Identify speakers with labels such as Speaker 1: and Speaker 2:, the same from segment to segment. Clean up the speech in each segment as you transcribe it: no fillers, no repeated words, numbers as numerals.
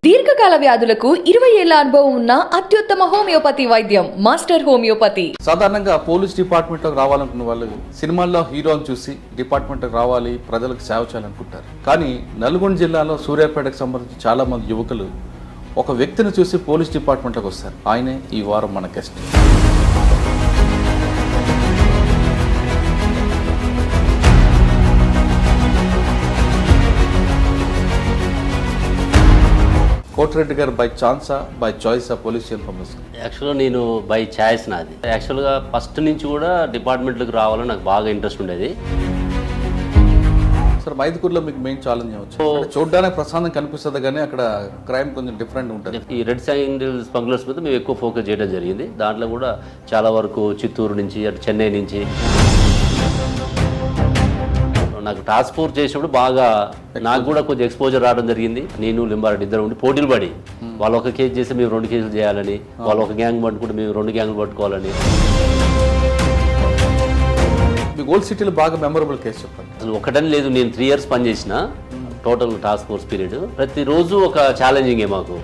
Speaker 1: దీర్ఘకాల వ్యాధులకు 20 ఏళ్ల అనుభవం ఉన్న అత్యుత్తమ హోమియోపతి వైద్యం మాస్టర్ హోమియోపతి.
Speaker 2: సాధారణంగా పోలీస్ డిపార్ట్మెంట్లోకి రావాలనుకున్న వాళ్ళు సినిమాల్లో హీరోని చూసి డిపార్ట్మెంట్కి రావాలి, ప్రజలకు సేవ చేయాలనుకుంటారు. కానీ నల్గొండ జిల్లాలో సూర్యాపేటకు సంబంధించి చాలా మంది యువకులు ఒక వ్యక్తిని చూసి పోలీస్ డిపార్ట్మెంట్లోకి వస్తారు. ఆయనే ఈ వారం మన గెస్ట్. కోటిరెడ్డి గారు బై ఛాన్సా బై చాయిసా పోలీస్ ఇన్ఫర్మేషన్?
Speaker 3: యాక్చువల్గా నేను బై ఛాయిస్ నాది. యాక్చువల్గా ఫస్ట్ నుంచి కూడా డిపార్ట్మెంట్లోకి రావాలని నాకు బాగా ఇంట్రెస్ట్ ఉండేది.
Speaker 2: సార్, మైదుకూరులో మీకు మెయిన్ ఛాలెంజ్ అవ్వచ్చు. చూడడానికి ప్రశాంతం కనిపిస్తుంది కానీ అక్కడ క్రైమ్ కొంచెం డిఫరెంట్ ఉంటుంది.
Speaker 3: ఈ రెడ్ శాండిల్ స్మగ్లర్స్ మీద మేము ఎక్కువ ఫోకస్ చేయడం జరిగింది. దాంట్లో కూడా చాలా వరకు చిత్తూరు నుంచి, అటు చెన్నై నుంచి. నాకు టాస్క్ ఫోర్స్ చేసినప్పుడు బాగా నాకు కూడా కొంచెం ఎక్స్పోజర్ రావడం జరిగింది. నేను లింబారెడ్డి ఇద్దరు ఉండి పోటీలు పడి వాళ్ళు ఒక కేసు చేసి మేము 2 కేసులు చేయాలని, వాళ్ళు ఒక గ్యాంగ్ పట్టుకుంటే మేము 2 గ్యాంగ్లు పట్టుకోవాలని.
Speaker 2: మీ ఓల్డ్ సిటీలో బాగా మెమరబుల్ కేసు చెప్పండి.
Speaker 3: అసలు ఒకటని లేదు, నేను 3 years పనిచేసిన టోటల్ టాస్క్ ఫోర్స్ పీరియడ్. ప్రతిరోజు ఒక ఛాలెంజింగే మాకు.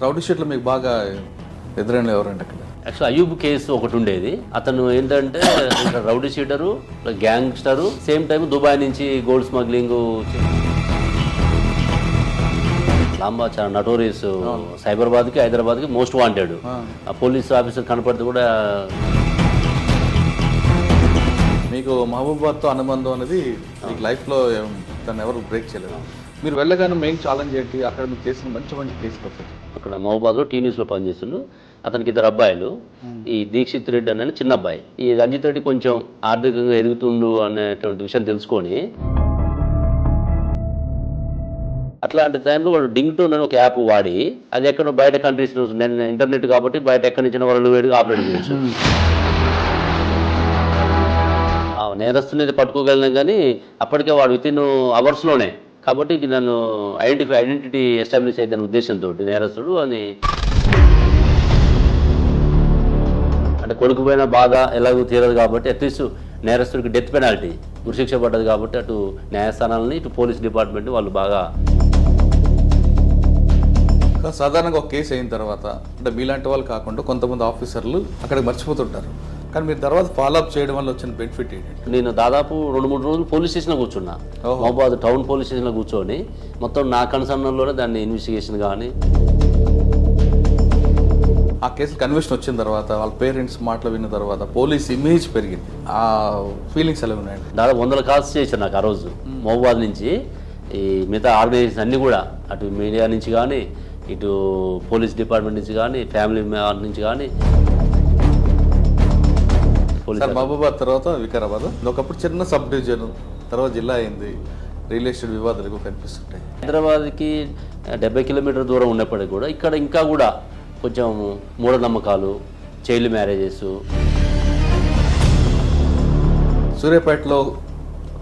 Speaker 2: రౌడీ షీట్లో మీకు బాగా ఎదురైన ఎవరండి అక్కడ?
Speaker 3: యాక్చువల్ అయూబ్ కేసు ఒకటి ఉండేది. అతను ఏంటంటే rowdy sheeter, gangster, same time Dubai నుంచి గోల్డ్ స్మగ్లింగ్, లాంబా చాలా నటోరియస్. సైబరాబాద్కి హైదరాబాద్కి మోస్ట్ వాంటెడ్. ఆ పోలీస్ ఆఫీసర్ కనపడితే కూడా.
Speaker 2: మీకు మహబూబాబాద్తో అనుబంధం అనేది మీకు లైఫ్లో దాన్ని ఎవరు బ్రేక్ చేయలేదు. మీరు వెళ్ళగానే మెయిన్ ఛాలెంజ్ ఏంటి? అక్కడ మీకు చేసిన మంచి మంచి కేసులు వస్తాయి.
Speaker 3: అక్కడ మహబూబాబాద్లో టీన్యూస్లో పనిచేస్తుండు. అతనికి 2 అబ్బాయిలు. ఈ దీక్షిత్ రెడ్డి అనే చిన్న అబ్బాయి. ఈ రంజిత్ రెడ్డి కొంచెం ఆర్థికంగా ఎదుగుతుండు అనేటువంటి విషయం తెలుసుకొని అట్లాంటి టైంలో వాడు డింగ్టోన్ అని ఒక యాప్ వాడి, అది ఎక్కడ బయట కంట్రీస్ ఇంటర్నెట్ కాబట్టి బయట ఎక్కడి నుంచి వాళ్ళు వేడిగా ఆపరేట్ చేయొచ్చు. నేరస్తుని పట్టుకోగలిగినాం కానీ అప్పటికే వాడు వితిన్ అవర్స్లోనే. కాబట్టి నన్ను ఐడెంటిటీ ఎస్టాబ్లిష్ అయితే ఉద్దేశంతో నేరస్తుడు అని. అంటే కొడుకు పోయిన బాధ ఎలాగో తీరదు కాబట్టి అట్లీస్ట్ నేరస్తుడికి డెత్ పెనాల్టీ ఉరిశిక్ష పడ్డది కాబట్టి అటు న్యాయస్థానాలని ఇటు పోలీస్ డిపార్ట్మెంట్ వాళ్ళు బాగా.
Speaker 2: సాధారణంగా ఒక కేసు అయిన తర్వాత అంటే మీలాంటి వాళ్ళు కాకుండా కొంతమంది ఆఫీసర్లు అక్కడికి మర్చిపోతుంటారు. కానీ మీరు తర్వాత ఫాలోఅప్ చేయడం వల్ల వచ్చిన బెనిఫిట్ ఏంటి?
Speaker 3: నేను దాదాపు 2-3 రోజులు పోలీస్ స్టేషన్లో కూర్చున్నా. మహబూబాబాద్ టౌన్ పోలీస్ స్టేషన్లో కూర్చొని మొత్తం నా కన్సర్న్లోనే దాన్ని ఇన్వెస్టిగేషన్ కానీ.
Speaker 2: ఆ కేసు కన్విక్షన్ వచ్చిన తర్వాత వాళ్ళ పేరెంట్స్ మాటలు విన్న తర్వాత పోలీస్ ఇమేజ్ పెరిగింది. ఆ ఫీలింగ్స్ ఎలా ఉన్నాయండి?
Speaker 3: దాదాపు 100 కాల్స్ చేశారు నాకు ఆ రోజు. మహబూబాబాద్ నుంచి ఈ మిగతా ఆర్గనైజేషన్ అన్నీ కూడా, అటు మీడియా నుంచి కానీ, ఇటు పోలీస్ డిపార్ట్మెంట్ నుంచి కానీ, ఫ్యామిలీ నుంచి కానీ.
Speaker 2: మహబూబాబాద్ తర్వాత వికారాబాద్, ఒకప్పుడు చిన్న సబ్ డివిజన్, తర్వాత జిల్లా అయింది. రియల్ ఎస్టేట్ వివాదాలు ఎక్కువ కనిపిస్తుంటాయి.
Speaker 3: హైదరాబాద్కి 70 కిలోమీటర్ దూరం ఉన్నప్పటికీ కూడా ఇక్కడ ఇంకా కూడా కొంచెం మూఢనమ్మకాలు, చైల్డ్ మ్యారేజెస్.
Speaker 2: సూర్యాపేటలో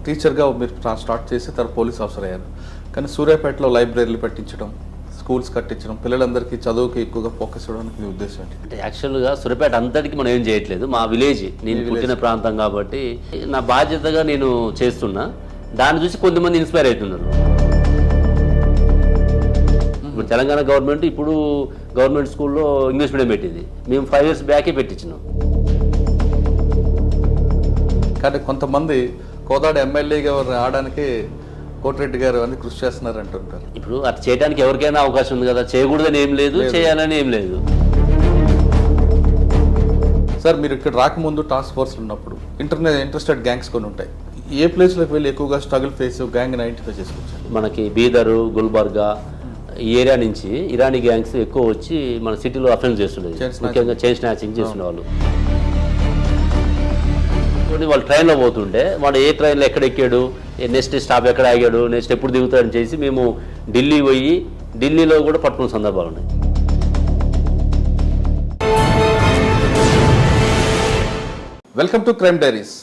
Speaker 2: టీచర్గా మీరు స్టార్ట్ చేసి తర్వాత పోలీస్ ఆఫీసర్ అయ్యారు. కానీ సూర్యాపేటలో లైబ్రరీలు పెట్టించడం, స్కూల్స్ కట్టించడం, పిల్లలందరికీ చదువుకి ఎక్కువగా ఫోకస్ ఇవ్వడానికి మీ ఉద్దేశం ఏంటి?
Speaker 3: అంటే యాక్చువల్గా సూర్యాపేట అంతటికి మనం ఏం చేయట్లేదు. మా విలేజ్, నేను పుట్టిన ప్రాంతం కాబట్టి నా బాధ్యతగా నేను చేస్తున్నా. దాన్ని చూసి కొంతమంది ఇన్స్పైర్ అవుతున్నారు. ఇప్పుడు తెలంగాణ గవర్నమెంట్ ఇప్పుడు గవర్నమెంట్ స్కూల్లో ఇంగ్లీష్ మీడియం పెట్టింది. మేము 5 years బ్యాకే పెట్టించినాం.
Speaker 2: కానీ కొంతమంది కోదాడ ఎమ్మెల్యేగా రావడానికి కోటిరెడ్డి గారు అని కృషి చేస్తున్నారు అంటుంటారు.
Speaker 3: ఇప్పుడు అది చేయడానికి ఎవరికైనా అవకాశం ఉంది కదా. చేయకూడదని ఏం లేదు, చేయాలని ఏం లేదు.
Speaker 2: సార్, మీరు ఇక్కడ రాకముందు టాస్క్ ఫోర్స్ ఉన్నప్పుడు ఇంట్రెస్టెడ్ గ్యాంగ్స్ కొన్ని ఉంటాయి. ఏ ప్లేస్లోకి వెళ్ళి ఎక్కువగా స్ట్రగుల్ ఫేస్ గ్యాంగ్ ఐడెంటిఫై చేసుకోవచ్చు?
Speaker 3: మనకి బీదరు, గుల్బర్గా ఈ ఏరియా నుంచి ఇరానీ గ్యాంగ్స్ ఎక్కువ వచ్చి మన సిటీలో అఫెన్స్ చేస్తుండేది. ముఖ్యంగా చైన్ స్నాచింగ్ చేస్తున్న వాళ్ళు. వాళ్ళు ట్రైన్లో పోతుంటే వాడు ఏ ట్రైన్లో ఎక్కడ ఎక్కాడు, నెక్స్ట్ స్టాప్ ఎక్కడ ఆగాడు, నెక్స్ట్ ఎప్పుడు దిగుతాడని చేసి మేము ఢిల్లీ పోయి ఢిల్లీలో కూడా పట్టుకున్న సందర్భాలు ఉన్నాయి.
Speaker 2: Welcome to crime diaries.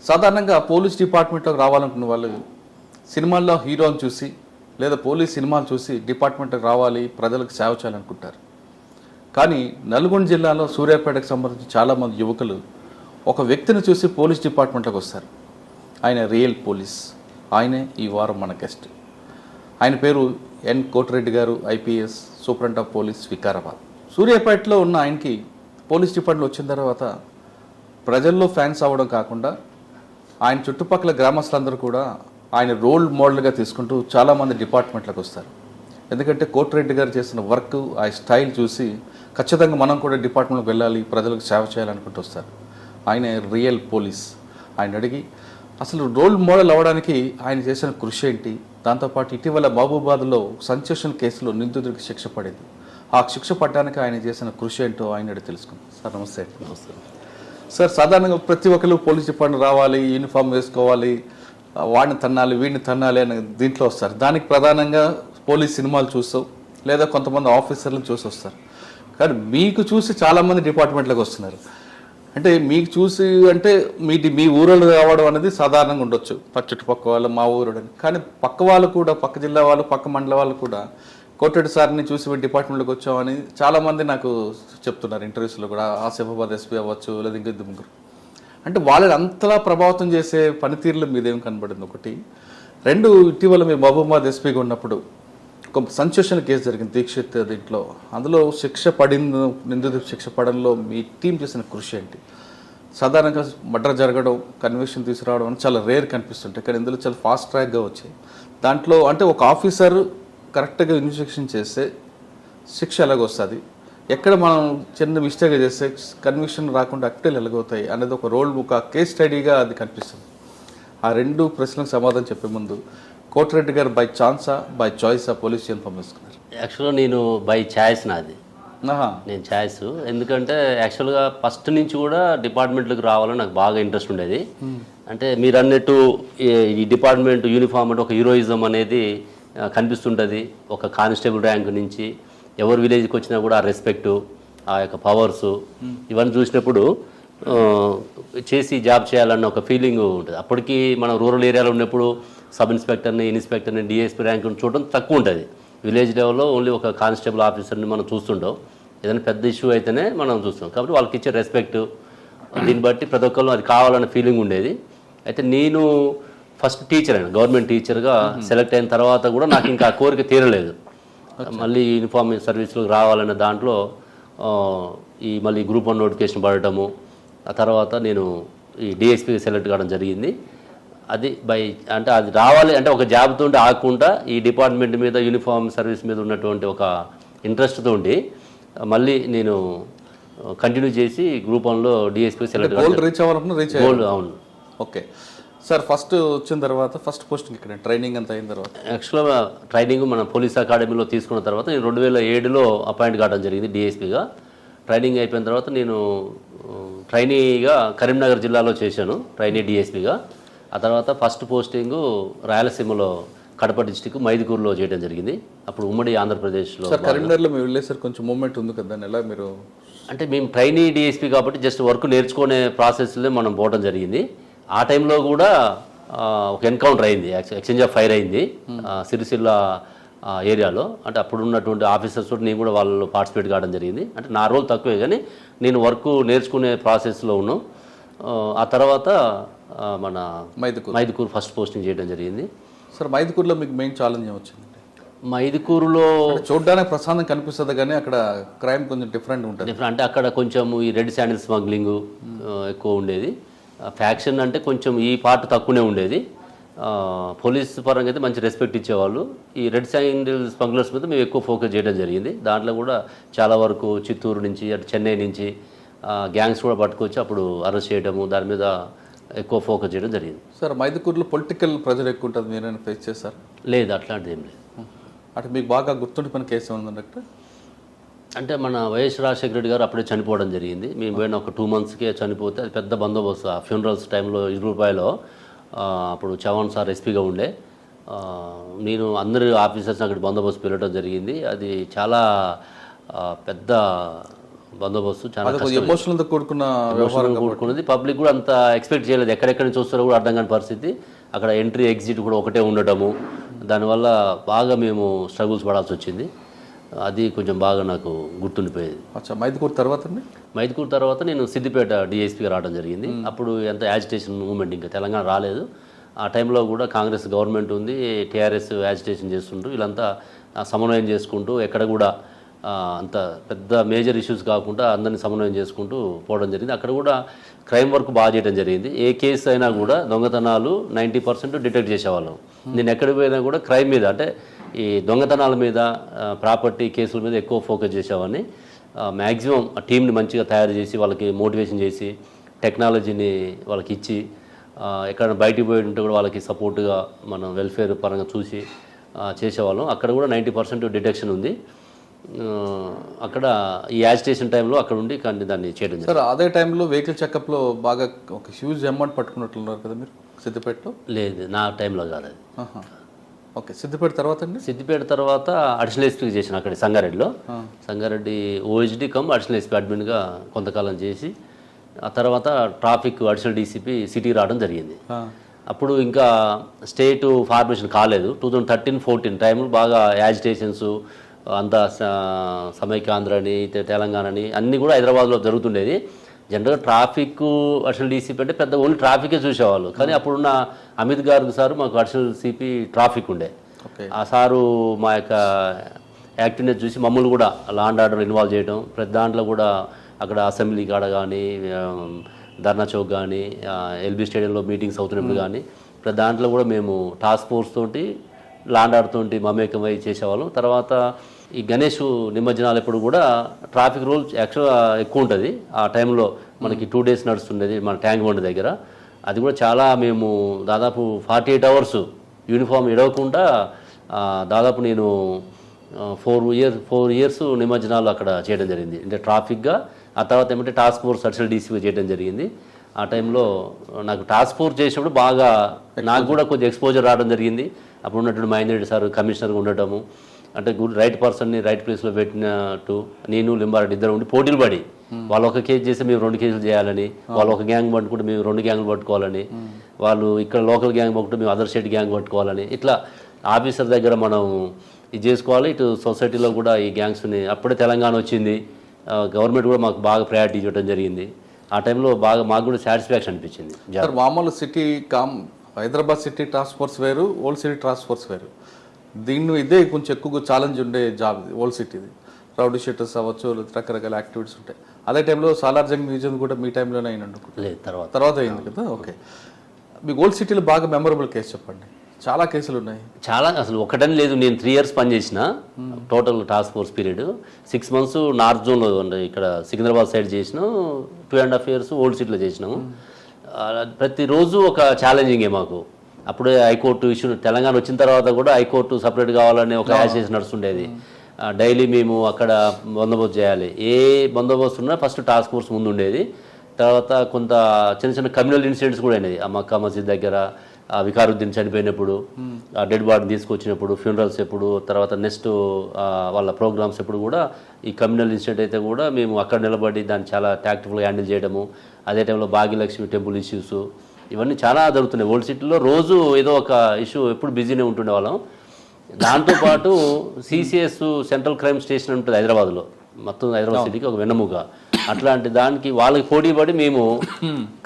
Speaker 2: సాధారణంగా పోలీస్ డిపార్ట్మెంట్లోకి రావాలనుకున్న వాళ్ళు సినిమాల్లో హీరోని చూసి లేదా పోలీస్ సినిమాలు చూసి డిపార్ట్మెంట్కి రావాలి, ప్రజలకు సేవ చేయాలనుకుంటారు. కానీ నల్గొండ జిల్లాలో సూర్యాపేటకు సంబంధించి చాలామంది యువకులు ఒక వ్యక్తిని చూసి పోలీస్ డిపార్ట్మెంట్లోకి వస్తారు. ఆయన రియల్ పోలీస్, ఆయనే ఈ వారం మన గెస్ట్. ఆయన పేరు ఎన్ కోటిరెడ్డి గారు, IPS superintendent of police Vikarabad. సూర్యాపేటలో ఉన్న ఆయనకి పోలీస్ డిపార్ట్మెంట్ వచ్చిన తర్వాత ప్రజల్లో ఫ్యాన్స్ అవ్వడం కాకుండా ఆయన చుట్టుపక్కల గ్రామస్తులందరూ కూడా ఆయన రోల్ మోడల్గా తీసుకుంటూ చాలామంది డిపార్ట్మెంట్లకు వస్తారు. ఎందుకంటే కోటిరెడ్డి గారు చేసిన వర్క్, ఆ స్టైల్ చూసి ఖచ్చితంగా మనం కూడా డిపార్ట్మెంట్కి వెళ్ళాలి, ప్రజలకు సేవ చేయాలనుకుంటూ వస్తారు. ఆయన రియల్ పోలీస్. ఆయన అడిగి అసలు రోల్ మోడల్ అవ్వడానికి ఆయన చేసిన కృషి ఏంటి, దాంతోపాటు ఇటీవల మహబూబాబాద్లో సంచేషన్ కేసులో నిందితుడికి శిక్ష పడింది, ఆ శిక్ష పడడానికి ఆయన చేసిన కృషి ఏంటో ఆయన అడిగి తెలుసుకుందాం. సార్ నమస్తే. నమస్తే సార్. సాధారణంగా ప్రతి ఒక్కరు పోలీస్ డిపార్ట్మెంట్ రావాలి, యూనిఫామ్ వేసుకోవాలి, వాడిని తన్నాలి వీడిని తన్నాలి అని దీంట్లో వస్తారు. దానికి ప్రధానంగా పోలీస్ సినిమాలు చూస్తాం, లేదా కొంతమంది ఆఫీసర్లను చూసి వస్తారు. కానీ మీకు చూసి చాలామంది డిపార్ట్మెంట్లకు వస్తున్నారు. అంటే మీకు చూసి అంటే మీ ఊరోళ్ళు రావడం అనేది సాధారణంగా ఉండొచ్చు, చుట్టుపక్క వాళ్ళు మా ఊరోడని. కానీ పక్క వాళ్ళు కూడా, పక్క జిల్లా వాళ్ళు, పక్క మండల వాళ్ళు కూడా కోటిరెడ్డి సార్ని చూసి డిపార్ట్మెంట్లోకి వచ్చామని చాలామంది నాకు చెప్తున్నారు ఇంటర్వ్యూస్లో కూడా. ఆసిఫాబాద్ ఎస్పీ అవ్వచ్చు, లేదా ఇంకొద్దు ముగ్గురు. అంటే వాళ్ళని అంతలా ప్రభావితం చేసే పనితీరులో మీదేం కనబడింది ఒకటి. రెండు, ఇటీవల మీ మహబూబాబాద్ ఎస్పీగా ఉన్నప్పుడు ఒక సంచేషన్ కేసు జరిగింది దీక్షిత్ దీంట్లో. అందులో శిక్ష పడింది, నిందితుడికి శిక్ష పడంలో మీ టీం చేసిన కృషి ఏంటి? సాధారణంగా మర్డర్ జరగడం, కన్విక్షన్ తీసుకురావడం అని చాలా రేర్ కనిపిస్తుంటాయి, కానీ ఇందులో చాలా ఫాస్ట్ ట్రాక్గా వచ్చాయి. దాంట్లో అంటే ఒక ఆఫీసర్ కరెక్ట్గా ఇన్వెస్టిగేషన్ చేస్తే శిక్ష ఎలాగొస్తుంది, ఎక్కడ మనం చిన్న మిస్టేక్ చేస్తే కన్విక్షన్ రాకుండా అక్కడే ఎలాగవుతాయి అనేది ఒక రోల్ బుక్, ఆ కేస్ స్టడీగా అది కనిపిస్తుంది. ఆ రెండు ప్రశ్నలకు సమాధానం చెప్పే ముందు కోటిరెడ్డి గారు బై ఛాన్సా, బై చాయిసా పోలీస్ యూనిఫామ్ వేసుకున్నారు?
Speaker 3: యాక్చువల్గా నేను బై ఛాయిస్ నాది. నేను ఛాయిస్ ఎందుకంటే యాక్చువల్గా ఫస్ట్ నుంచి కూడా డిపార్ట్మెంట్లకు రావాలని నాకు బాగా ఇంట్రెస్ట్ ఉండేది. అంటే మీరు అన్నట్టు ఈ డిపార్ట్మెంట్ యూనిఫామ్ అంటే ఒక హీరోయిజం అనేది కనిపిస్తుంటుంది. ఒక కానిస్టేబుల్ ర్యాంక్ నుంచి ఎవరు విలేజ్కి వచ్చినా కూడా ఆ రెస్పెక్టు, ఆ యొక్క పవర్సు ఇవన్నీ చూసినప్పుడు చేసి జాబ్ చేయాలన్న ఒక ఫీలింగ్ ఉంటుంది. అప్పటికి మనం రూరల్ ఏరియాలో ఉన్నప్పుడు సబ్ ఇన్స్పెక్టర్ని, ఇన్స్పెక్టర్ని, డిఎస్పీ ర్యాంకుని చూడడం తక్కువ ఉంటుంది. విలేజ్ లెవెల్లో ఓన్లీ ఒక కానిస్టేబుల్ ఆఫీసర్ని మనం చూస్తుంటాం. ఏదైనా పెద్ద ఇష్యూ అయితేనే మనం చూస్తాం. కాబట్టి వాళ్ళకి ఇచ్చే రెస్పెక్ట్, దీన్ని బట్టి ప్రతి ఒక్కరు అది కావాలన్న ఫీలింగ్ ఉండేది. అయితే నేను ఫస్ట్ టీచర్ అయినా, గవర్నమెంట్ టీచర్గా సెలెక్ట్ అయిన తర్వాత కూడా నాకు ఇంకా ఆ కోరిక తీరలేదు. మళ్ళీ యూనిఫామ్ సర్వీస్లోకి రావాలనే దాంట్లో మళ్ళీ గ్రూప్ 1 నోటిఫికేషన్ పడటము, ఆ తర్వాత నేను ఈ డిఎస్పీ సెలెక్ట్ కావడం జరిగింది. అది అంటే అది రావాలి అంటే ఒక జాబ్తో ఆగకుండా ఈ డిపార్ట్మెంట్ మీద, యూనిఫామ్ సర్వీస్ మీద ఉన్నటువంటి ఒక ఇంట్రెస్ట్తో ఉండి మళ్ళీ నేను కంటిన్యూ చేసి గ్రూప్ 1లో డిఎస్పీ సెలెక్ట్
Speaker 2: గోల్డ్. అవును. ఓకే సార్, ఫస్ట్ వచ్చిన తర్వాత ఫస్ట్ పోస్టింగ్ ఇక్కడ ట్రైనింగ్ అంతా అయిన తర్వాత
Speaker 3: యాక్చువల్గా ట్రైనింగ్ మన పోలీస్ అకాడమీలో తీసుకున్న తర్వాత నేను 2007లో అపాయింట్ కావడం జరిగింది డిఎస్పీగా. ట్రైనింగ్ అయిపోయిన తర్వాత నేను ట్రైనీగా కరీంనగర్ జిల్లాలో చేశాను, ట్రైనీ డిఎస్పీగా. ఆ తర్వాత ఫస్ట్ పోస్టింగు రాయలసీమలో కడప డిస్టిక్ మైదుకూరులో చేయడం జరిగింది. అప్పుడు ఉమ్మడి ఆంధ్రప్రదేశ్లో.
Speaker 2: కరీంనగర్లో మీరు వెళ్ళేసరికి కొంచెం మూమెంట్ ఉంది కదా, ఎలా మీరు?
Speaker 3: అంటే మేము ట్రైనీ డిఎస్పీ కాబట్టి జస్ట్ వర్క్ నేర్చుకునే ప్రాసెస్లో మనం పోవడం జరిగింది. ఆ టైంలో కూడా ఒక ఎన్కౌంటర్ అయింది, ఎక్స్చేంజ్ ఆఫ్ ఫైర్ అయింది సిరిసిల్ల ఏరియాలో. అంటే అప్పుడు ఉన్నటువంటి ఆఫీసర్స్ తోటి నేను కూడా వాళ్ళు పార్టిసిపేట్ కావడం జరిగింది. అంటే నా రోల్ తక్కువే, కానీ నేను వర్క్ నేర్చుకునే ప్రాసెస్లో ఉన్నాను. ఆ తర్వాత మన మైదుకూరు ఫస్ట్ పోస్టింగ్ చేయడం జరిగింది.
Speaker 2: సార్, మైదుకూరులో మీకు మెయిన్ ఛాలెంజ్ ఏమొచ్చింది?
Speaker 3: మైదుకూరులో
Speaker 2: చూడడానికి ప్రశాంతం కనిపిస్తుంది, కానీ అక్కడ క్రైమ్ కొంచెం డిఫరెంట్ ఉంటుంది.
Speaker 3: అంటే అక్కడ కొంచెం ఈ రెడ్ శాండిల్ స్మగ్లింగ్ ఎక్కువ ఉండేది. ఫ్యాక్షన్ అంటే కొంచెం ఈ పార్ట్ తక్కువనే ఉండేది. పోలీస్ పరంగా అయితే మంచి రెస్పెక్ట్ ఇచ్చేవాళ్ళు. ఈ రెడ్ శాండిల్ స్మగ్లర్స్ మీద మేము ఎక్కువ ఫోకస్ చేయడం జరిగింది. దాంట్లో కూడా చాలా వరకు చిత్తూరు నుంచి, అటు చెన్నై నుంచి గ్యాంగ్స్ కూడా పట్టుకొచ్చి అప్పుడు అరెస్ట్ చేయడము, దాని మీద ఎక్కువ ఫోకస్ చేయడం జరిగింది.
Speaker 2: సార్, మైదుకూరులో పొలిటికల్ ప్రెజర్ ఎక్కువ ఉంటుంది, మీరైనా ఫేస్ చేశారు?
Speaker 3: లేదు, అట్లాంటిది ఏం లేదు.
Speaker 2: అంటే మీకు బాగా గుర్తుండిపోయిన కేసు ఏముందంటే?
Speaker 3: అంటే మన వైఎస్ రాజశేఖర రెడ్డి గారు అప్పుడే చనిపోవడం జరిగింది. మేము పోయిన ఒక 2 monthsకే చనిపోతే అది పెద్ద బందోబస్తు. ఆ ఫ్యూనరల్స్ టైంలో రూపాయలో అప్పుడు చవాన్ సార్ ఎస్పీగా ఉండే, నేను అందరి ఆఫీసర్స్ అక్కడ బందోబస్తు పిలవడం జరిగింది. అది చాలా పెద్ద బందోబస్తు, చాలా
Speaker 2: ఎమోషనల్తో
Speaker 3: కూడుకున్నది. పబ్లిక్ కూడా అంత ఎక్స్పెక్ట్ చేయలేదు, ఎక్కడెక్కడి నుంచి వస్తారో కూడా అర్థం కాని పరిస్థితి. అక్కడ ఎంట్రీ ఎగ్జిట్ కూడా ఒకటే ఉండటము, దానివల్ల బాగా మేము స్ట్రగుల్స్ పడాల్సి వచ్చింది. అది కొంచెం బాగా నాకు గుర్తుండిపోయేది.
Speaker 2: మైదుకూరు తర్వాత?
Speaker 3: మైదుకూరు తర్వాత నేను సిద్దిపేట డిఎస్పీగా రావడం జరిగింది. అప్పుడు ఎంత యాజిటేషన్ మూవ్మెంట్, ఇంకా తెలంగాణ రాలేదు. ఆ టైంలో కూడా కాంగ్రెస్ గవర్నమెంట్ ఉంది, టీఆర్ఎస్ యాజిటేషన్ చేస్తుండ్రు. వీళ్ళంతా సమన్వయం చేసుకుంటూ ఎక్కడ కూడా అంత పెద్ద మేజర్ ఇష్యూస్ కాకుండా అందరినీ సమన్వయం చేసుకుంటూ పోవడం జరిగింది. అక్కడ కూడా క్రైమ్ వర్క్ బాగా చేయడం జరిగింది. ఏ కేసు అయినా కూడా దొంగతనాలు 90% డిటెక్ట్ చేసేవాళ్ళం. నేను ఎక్కడికి పోయినా కూడా క్రైమ్ మీద, అంటే ఈ దొంగతనాల మీద, ప్రాపర్టీ కేసుల మీద ఎక్కువ ఫోకస్ చేసేవాడిని. మ్యాక్సిమం ఆ టీంని మంచిగా తయారు చేసి వాళ్ళకి మోటివేషన్ చేసి టెక్నాలజీని వాళ్ళకి ఇచ్చి ఎక్కడైనా బయటికి పోయి ఉంటే కూడా వాళ్ళకి సపోర్ట్గా మనం వెల్ఫేర్ పరంగా చూసి చేసేవాళ్ళం. అక్కడ కూడా 90% డిటెక్షన్ ఉంది. అక్కడ ఈ యాజిటేషన్ టైంలో అక్కడ ఉండి కానీ దాన్ని చేయడం
Speaker 2: సార్. అదే టైంలో వెహికల్ చెకప్లో బాగా ఒక హ్యూజ్ అమౌంట్ పట్టుకున్నట్లున్నారు కదా మీరు సిద్దిపేటలో?
Speaker 3: లేదు, నా టైంలో కాదు అది.
Speaker 2: ఓకే, సిద్దిపేట తర్వాత అండి?
Speaker 3: సిద్దిపేట తర్వాత అడిషనల్ ఎస్పీ చేసిన అక్కడ సంగారెడ్డిలో. సంగారెడ్డి ఓహెచ్డి కమ్ అడిషనల్ ఎస్పీ అడ్మిన్గా కొంతకాలం చేసి ఆ తర్వాత ట్రాఫిక్ అడిషనల్ డీసీపీ సిటీ రావడం జరిగింది. అప్పుడు ఇంకా స్టేట్ ఫార్మేషన్ కాలేదు. 2013-14 టైంలో బాగా యాజిటేషన్స్ అంతా సమైక్యాంధ్ర అని తెలంగాణని అన్నీ కూడా హైదరాబాద్లో జరుగుతుండేది. జనరల్గా ట్రాఫిక్ అడిషనల్ డీసీపీ అంటే పెద్ద ఓన్లీ ట్రాఫికే చూసేవాళ్ళు. కానీ అప్పుడున్న అమిత్ గారు సారు మాకు అడిషనల్ సిపి ట్రాఫిక్ ఉండే. ఆ సారు మా యొక్క యాక్టివ్నెస్ చూసి మమ్మల్ని కూడా లా అండ్ ఆర్డర్ ఇన్వాల్వ్ చేయడం, ప్రతి దాంట్లో కూడా అక్కడ అసెంబ్లీ కాడ కానీ, ధర్నా చౌక్ కానీ, ఎల్బీ స్టేడియంలో మీటింగ్స్ అవుతున్నప్పుడు కానీ ప్రతి దాంట్లో కూడా మేము టాస్క్ ఫోర్స్ తోటి లా అండ్ ఆర్డర్ తోటి మమేకమై చేసేవాళ్ళం. తర్వాత ఈ గణేష్ నిమజ్జనాలు ఎప్పుడు కూడా ట్రాఫిక్ రూల్ యాక్చువల్గా ఎక్కువ ఉంటుంది. ఆ టైంలో మనకి 2 days నడుస్తుండేది మన ట్యాంక్ బండ్ దగ్గర. అది కూడా చాలా మేము దాదాపు 48 hours యూనిఫామ్ ఇడవకుండా దాదాపు నేను 4 years నిమజ్జనాలు అక్కడ చేయడం జరిగింది. అంటే ట్రాఫిక్గా. ఆ తర్వాత ఏమంటే టాస్క్ ఫోర్స్ అడిషనల్ డీసీగా చేయడం జరిగింది. ఆ టైంలో నాకు టాస్క్ ఫోర్స్ చేసినప్పుడు బాగా నాకు కూడా కొంచెం ఎక్స్పోజర్ రావడం జరిగింది. అప్పుడు ఉన్నటువంటి మహేందర్ రెడ్డి సార్ కమిషనర్గా ఉండటము, అంటే గుడ్ రైట్ పర్సన్ని రైట్ ప్లేస్లో పెట్టినట్టు నేను లింబారెడ్డి ఇద్దరు ఉండి పోటీలు పడి వాళ్ళు ఒక కేసు చేస్తే మేము 2 కేసులు చేయాలని, వాళ్ళు ఒక గ్యాంగ్ పట్టుకుంటే మేము 2 గ్యాంగ్లు పట్టుకోవాలని, వాళ్ళు ఇక్కడ లోకల్ గ్యాంగ్ పట్టుకుంటే మేము అదర్ స్టేట్ గ్యాంగ్ పట్టుకోవాలని, ఇట్లా ఆఫీసర్ దగ్గర మనం ఇది చేసుకోవాలి. ఇటు సొసైటీలో కూడా ఈ గ్యాంగ్స్ని అప్పుడే తెలంగాణ వచ్చింది, గవర్నమెంట్ కూడా మాకు బాగా ప్రయారిటీ ఇవ్వడం జరిగింది. ఆ టైంలో బాగా మాకు కూడా సాటిస్ఫాక్షన్ అనిపించింది.
Speaker 2: మామూలు city Hyderabad city task force వేరు, ఓల్డ్ సిటీ టాస్క్ ఫోర్స్ వేరు. దీన్ని ఇదే కొంచెం ఎక్కువగా ఛాలెంజ్ ఉండే జాబ్ ఇది ఓల్డ్ సిటీది. రౌడీ షీటర్స్ అవ్వచ్చు, రకరకాల యాక్టివిటీస్ ఉంటాయి. అదే టైంలో సాలార్జంగ్ మ్యూజియం కూడా మీ టైంలోనే అయినండి?
Speaker 3: లేదు,
Speaker 2: తర్వాత అయింది కదా. ఓకే, మీకు ఓల్డ్ సిటీలో బాగా మెమరబుల్ కేసు చెప్పండి. చాలా కేసులు ఉన్నాయి. చాలా,
Speaker 3: అసలు ఒకటని లేదు. నేను 3 years పనిచేసిన total task force period. 6 months north జోన్లో ఇక్కడ సికింద్రాబాద్ సైడ్ చేసినాం, 2.5 years ఓల్డ్ సిటీలో చేసినాము. ప్రతిరోజు ఒక ఛాలెంజింగే మాకు. అప్పుడే హైకోర్టు ఇష్యూ, తెలంగాణ వచ్చిన తర్వాత కూడా హైకోర్టు సపరేట్ కావాలని ఒక యాజిటేషన్ నడుస్తుండేది. డైలీ మేము అక్కడ బందోబస్తు చేయాలి. ఏ బందోబస్తు ఉన్నా ఫస్ట్ టాస్క్ ఫోర్స్ ముందు ఉండేది. తర్వాత కొంత చిన్న చిన్న కమ్యూనల్ ఇన్సిడెంట్స్ కూడా అయినాయి. ఆ మక్కా మసీద్ దగ్గర వికారుద్దీన్ చనిపోయినప్పుడు, డెడ్ బాడీ తీసుకొచ్చినప్పుడు, ఫ్యూనరల్స్ ఎప్పుడు, తర్వాత నెక్స్ట్ వాళ్ళ ప్రోగ్రామ్స్ ఎప్పుడు కూడా ఈ కమ్యూనల్ ఇన్సిడెంట్ అయితే కూడా మేము అక్కడ నిలబడి దాన్ని చాలా టాక్టిఫుల్గా హ్యాండిల్ చేయడము. అదే టైంలో భాగ్యలక్ష్మి టెంపుల్ ఇష్యూస్ ఇవన్నీ చాలా జరుగుతున్నాయి. ఓల్డ్ సిటీలో రోజు ఏదో ఒక ఇష్యూ ఎప్పుడు బిజీనే ఉంటుండే వాళ్ళం. దాంతోపాటు సిసిఎస్ సెంట్రల్ క్రైమ్ స్టేషన్ ఉంటుంది హైదరాబాద్లో, మొత్తం హైదరాబాద్ సిటీకి ఒక వెన్నెముక. అట్లాంటి దానికి వాళ్ళకి పోటీ పడి మేము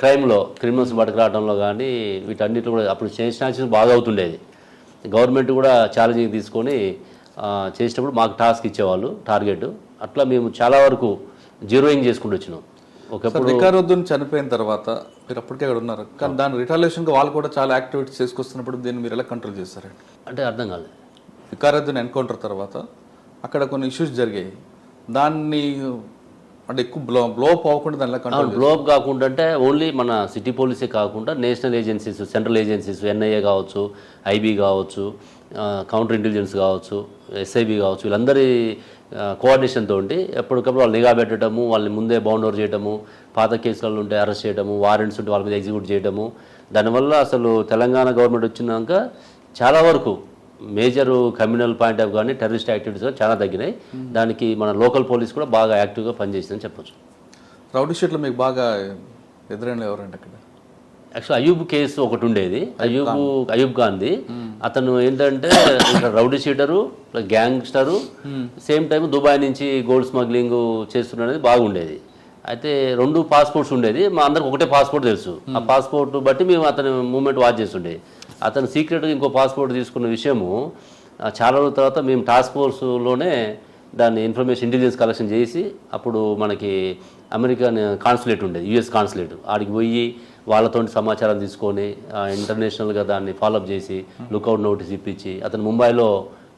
Speaker 3: క్రైమ్లో క్రిమినల్స్ పట్టుకురావడంలో కానీ వీటన్నిటిలో కూడా అప్పుడు చేసిన బాగా అవుతుండేది. గవర్నమెంట్ కూడా ఛాలెంజింగ్ తీసుకొని చేసినప్పుడు మాకు టాస్క్ ఇచ్చేవాళ్ళు, టార్గెట్. అట్లా మేము చాలా వరకు జీరోయింగ్ చేసుకుంటూ వచ్చినాం.
Speaker 2: ఒకప్పుడు వికారుద్దీన్ చనిపోయిన తర్వాత మీరు అప్పటికే అక్కడ ఉన్నారు, కానీ దాని రిటాలియేషన్గా వాళ్ళు కూడా చాలా యాక్టివిటీస్ చేసుకొస్తున్నప్పుడు దీన్ని మీరు ఎలా కంట్రోల్ చేస్తారండి?
Speaker 3: అంటే అర్థం కాలేదు.
Speaker 2: వికారుద్దీన్ ఎన్కౌంటర్ తర్వాత అక్కడ కొన్ని ఇష్యూస్ జరిగాయి, దాన్ని అంటే ఎక్కువ బ్లోఅప్ అవ్వకుండా దానిలో కంట్రోల్
Speaker 3: బ్లోఅప్ కాకుండా అంటే ఓన్లీ మన సిటీ పోలీసే కాకుండా national agencies, central agencies, NIA కావచ్చు, ఐబీ కావచ్చు, కౌంటర్ ఇంటెలిజెన్స్ కావచ్చు, ఎస్ఐబి కావచ్చు, వీళ్ళందరి కోఆర్డినేషన్ తోటి ఎప్పటికప్పుడు వాళ్ళు నిఘా పెట్టడము, వాళ్ళని ముందే బౌండ్ ఓవర్ చేయడము, పాత కేసులలో ఉంటే అరెస్ట్ చేయడము, వారెంట్స్ ఉంటే వాళ్ళ మీద ఎగ్జిక్యూట్ చేయడము. దానివల్ల అసలు తెలంగాణ గవర్నమెంట్ వచ్చినాక చాలా వరకు మేజర్ కమ్యూనల్ పాయింట్ ఆఫ్ కానీ టెర్రరిస్ట్ యాక్టివిటీస్ చాలా తగ్గినాయి. దానికి మన లోకల్ పోలీస్ కూడా బాగా యాక్టివ్గా పనిచేసిందని చెప్పొచ్చు.
Speaker 2: రౌడీ షీట్లో మీకు బాగా ఎదురైన ఎవరండి అక్కడ?
Speaker 3: యాక్చువల్ అయూబ్ కేసు ఒకటి ఉండేది, అయూబ్ ఖాన్ది. అతను ఏంటంటే rowdy sheeter, gangster, same time Dubai నుంచి గోల్డ్ స్మగ్లింగ్ చేస్తున్నది బాగుండేది. అయితే 2 పాస్పోర్ట్స్ ఉండేది, మా అందరికి ఒకటే పాస్పోర్ట్ తెలుసు. ఆ పాస్పోర్ట్ బట్టి మేము అతని మూవ్మెంట్ వాచ్ చేస్తుండే. అతను సీక్రెట్గా ఇంకో పాస్పోర్ట్ తీసుకున్న విషయము చాలా రోజుల తర్వాత మేము టాస్క్ ఫోర్స్లోనే దాన్ని ఇన్ఫర్మేషన్ ఇంటెలిజెన్స్ కలెక్షన్ చేసి అప్పుడు మనకి అమెరికన్ కాన్సులేట్ ఉండేది, యుఎస్ కాన్సులేట్, ఆడికి పోయి వాళ్ళతో సమాచారం తీసుకొని ఇంటర్నేషనల్గా దాన్ని ఫాలోఅప్ చేసి లుకౌట్ నోటీస్ ఇప్పించి అతను ముంబైలో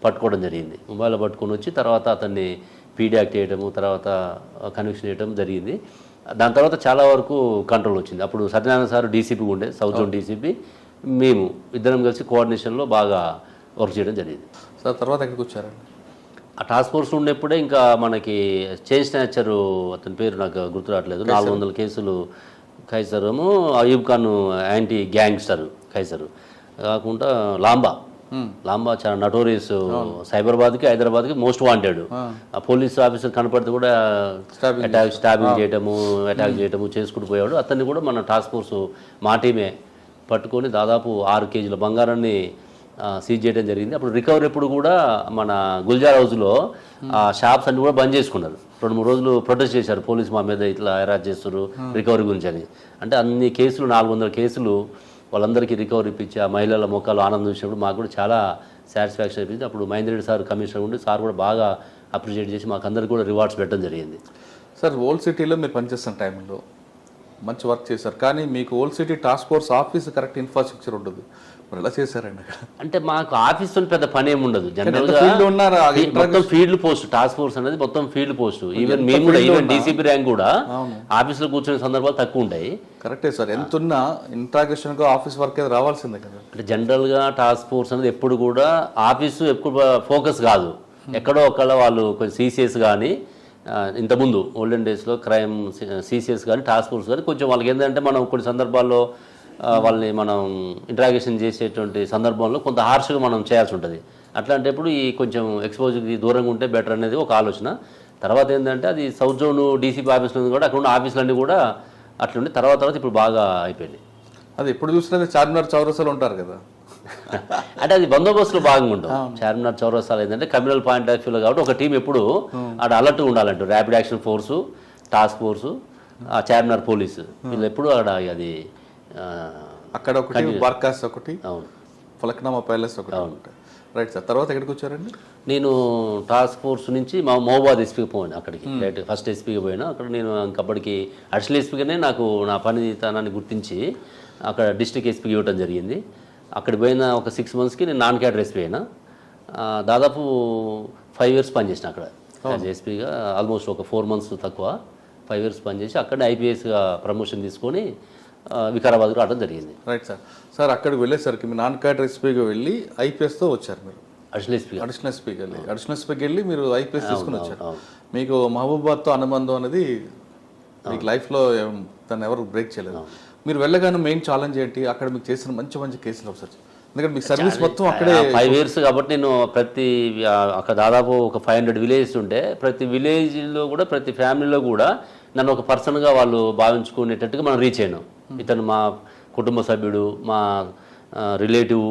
Speaker 3: పట్టుకోవడం జరిగింది. ముంబైలో పట్టుకొని వచ్చి తర్వాత అతన్ని పీడీ యాక్ట్ చేయడము, తర్వాత కన్విక్షన్ చేయడం జరిగింది. దాని తర్వాత చాలా వరకు కంట్రోల్ వచ్చింది. అప్పుడు సత్యనారాయణ సార్ డీసీపీ ఉండే, సౌత్ జోన్ డీసీపీ, మేము ఇద్దరం కలిసి కోఆర్డినేషన్లో బాగా వర్క్ చేయడం జరిగింది.
Speaker 2: సార్ తర్వాత ఎక్కడికి వచ్చారండి?
Speaker 3: ఆ టాస్క్ ఫోర్స్ ఉన్నప్పుడే ఇంకా మనకి చైన్ స్నాచరు, అతని పేరు నాకు గుర్తు రావట్లేదు, 400 కేసులు ఖైసరము, అయూబ్ ఖాన్ యాంటీ గ్యాంగ్స్టర్ ఖైసరు కాకుండా లాంబా చాలా నటోరియస్, సైబరాబాద్కి హైదరాబాద్కి మోస్ట్ వాంటెడ్. ఆ పోలీస్ ఆఫీసర్ కనపడితే కూడా స్టాబింగ్ చేయటము, అటాక్ చేయటము చేసుకుంటూ పోయాడు. అతన్ని కూడా మన టాస్క్ ఫోర్స్ మా టీమే పట్టుకొని దాదాపు 6 కేజీల బంగారాన్ని సీజ్ చేయడం జరిగింది. అప్పుడు రికవరీ ఎప్పుడు కూడా మన గుల్జార్ హౌస్లో ఆ షాప్స్ అన్ని కూడా బంద్ చేసుకున్నారు. 2-3 రోజులు ప్రొటెస్ట్ చేశారు, పోలీసు మా మీద ఇట్లా హెరాస్ చేస్తారు రికవరీ గురించి అని. అంటే అన్ని కేసులు 400 కేసులు వాళ్ళందరికీ రికవరీ ఇప్పించి ఆ మహిళల ముఖాలు ఆనందం చూసినప్పుడు మాకు కూడా చాలా సాటిస్ఫాక్షన్ అనిపించింది. అప్పుడు మహేందర్ రెడ్డి సార్ కమిషనర్ ఉండి సార్ కూడా బాగా అప్రిషియేట్ చేసి మాకు అందరికీ కూడా రివార్డ్స్ పెట్టడం జరిగింది.
Speaker 2: సార్ ఓల్డ్ సిటీలో మీరు పనిచేస్తున్న టైంలో మంచి వర్క్ చేశారు, కానీ మీకు old city task force office correct infrastructure ఉంటుంది, మరి ఎలా చేశారండి అక్కడ?
Speaker 3: అంటే మాకు ఆఫీస్తో పెద్ద పని ఏమి ఉండదు, జనరల్గా మొత్తం ఫీల్డ్ పోస్ట్. టాస్క్ ఫోర్స్ అనేది మొత్తం ఫీల్డ్ పోస్ట్. ఈవెన్ మేము కూడా ఈవెన్ డీసీపీ ర్యాంక్ కూడా ఆఫీస్లో కూర్చునే సందర్భాలు తక్కువ ఉంటాయి.
Speaker 2: కరెక్టే సార్, ఎంతున్నా ఇంట్రాగేషన్గా ఆఫీస్ వర్క్ అయితే రావాల్సిందే కదా.
Speaker 3: అంటే జనరల్గా టాస్క్ ఫోర్స్ అనేది ఎప్పుడు కూడా ఆఫీసు ఎప్పుడు ఫోకస్ కాదు, ఎక్కడో ఒకళ్ళ వాళ్ళు కొంచెం సీసీఎస్ కానీ ఇంతకుముందు ఓల్డెన్ డేస్లో క్రైమ్ సీసీఎస్ కానీ టాస్క్ ఫోర్స్ కానీ కొంచెం వాళ్ళకి ఏంటంటే మనం కొన్ని సందర్భాల్లో వాళ్ళని మనం ఇంట్రాగేషన్ చేసేటువంటి సందర్భంలో కొంత హార్ష్గా మనం చేయాల్సి ఉంటుంది. అట్లాంటప్పుడు ఈ కొంచెం ఎక్స్పోజర్కి దూరంగా ఉంటే బెటర్ అనేది ఒక ఆలోచన. తర్వాత ఏంటంటే అది సౌత్ జోన్ డీసీపీ ఆఫీస్లో కూడా అక్కడ ఉన్న ఆఫీసులన్నీ కూడా అట్లుండి తర్వాత ఇప్పుడు బాగా అయిపోయింది.
Speaker 2: అది ఎప్పుడు చూసినా చార్మినార్ చౌరస్తాలో ఉంటారు కదా.
Speaker 3: అంటే అది బందోబస్తులో భాగంగా ఉంటాం. చార్మినార్ చౌరస్తాలో ఏంటంటే కమ్యూనల్ పాయింట్ ఆఫ్ వ్యూలో కాబట్టి ఒక టీం ఎప్పుడు అక్కడ అలర్ట్గా ఉండాలంట. Rapid action force, task force, Charminar police, వీళ్ళు ఎప్పుడు అక్కడ అది
Speaker 2: అక్కడ ఒకటి, బార్కాస్ ఒకటి, అవును, ఫలక్నామా ప్యాలెస్ ఒకటి. రైట్ సార్, తర్వాత ఎక్కడికి వచ్చారండి?
Speaker 3: నేను టాస్క్ ఫోర్స్ నుంచి మహబూబాద్ ఎస్పీకి పోయాను. అక్కడికి డైరెక్ట్ ఫస్ట్ ఎస్పీకి పోయాను. అక్కడ నేను ఇంకప్పటికి అడిషనల్ ఎస్పీగానే నాకు నా పనితనాన్ని గుర్తించి అక్కడ డిస్ట్రిక్ట్ ఎస్పీకి ఇవ్వడం జరిగింది. అక్కడికి పోయిన ఒక 6 monthsకి నేను నాన్ క్యాడర్ ఎస్పీ అయినా. దాదాపు 5 years పనిచేసిన అక్కడ యాజ్ ఎస్పీగా. ఆల్మోస్ట్ ఒక 4 months తక్కువ 5 years పనిచేసి అక్కడనే ఐపీఎస్గా ప్రమోషన్ తీసుకొని వికారాబాద్కు రావడం జరిగింది.
Speaker 2: Right sir. సార్ అక్కడికి వెళ్ళేసరికి మీ నాన్ క్యాడర్ ఎస్పీగా వెళ్ళి ఐపీఎస్తో వచ్చారు మీరు. అడిషనల్ ఎస్పీకి వెళ్ళి మీరు ఐపీఎస్ తీసుకుని వచ్చారు. మీకు మహబూబాబాద్తో అనుబంధం అనేది మీకు లైఫ్లో దాన్ని ఎవరు బ్రేక్ చేయలేదు. మీరు వెళ్ళగానే మెయిన్ ఛాలెంజ్ ఏంటి? అక్కడ మీకు చేసిన మంచి కేసులు ఒకసారి, ఎందుకంటే మీ సర్వీస్ మొత్తం అక్కడే
Speaker 3: 5 years కాబట్టి నేను అక్కడ దాదాపు ఒక 500 villages ఉంటే ప్రతి విలేజ్లో కూడా ప్రతి ఫ్యామిలీలో కూడా నన్ను ఒక పర్సన్గా వాళ్ళు భావించుకునేటట్టుగా మనం రీచ్ అయినాం. ఇతను మా కుటుంబ సభ్యుడు, మా రిలేటివ్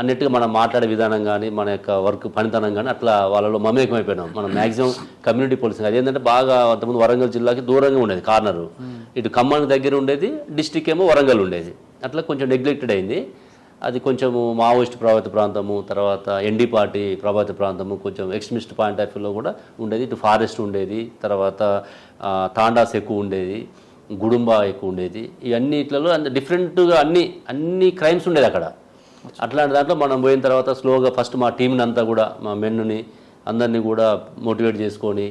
Speaker 3: అన్నట్టుగా మనం మాట్లాడే విధానం కానీ మన యొక్క వర్క్ పనితనం కానీ అట్లా వాళ్ళలో మమేకమైపోయినాం. మనం మ్యాక్సిమం కమ్యూనిటీ పోలీసింగ్ అదేంటంటే బాగా అంతకుముందు వరంగల్ జిల్లాకి దూరంగా ఉండేది కార్నరు, ఇటు ఖమ్మానికి దగ్గర ఉండేది, డిస్టిక్ ఏమో వరంగల్ ఉండేది. అట్లా కొంచెం నెగ్లెక్టెడ్ అయింది. అది కొంచెము మావోయిస్ట్ ప్రభావిత ప్రాంతము, తర్వాత ఎన్డీ పార్టీ ప్రభావిత ప్రాంతము, కొంచెం ఎక్స్ట్రీమిస్ట్ పాయింట్ ఆఫ్ వ్యూలో కూడా ఉండేది. ఇటు ఫారెస్ట్ ఉండేది, తర్వాత తాండాస్ ఎక్కువ ఉండేది, గుడుంబా ఎక్కువ ఉండేది. ఇవన్నీ ఇట్లలో డిఫరెంట్గా అన్ని క్రైమ్స్ ఉండేది అక్కడ. అట్లాంటి దాంట్లో మనం పోయిన తర్వాత స్లోగా ఫస్ట్ మా టీంని అంతా కూడా మా మెన్నుని అందరినీ కూడా మోటివేట్ చేసుకొని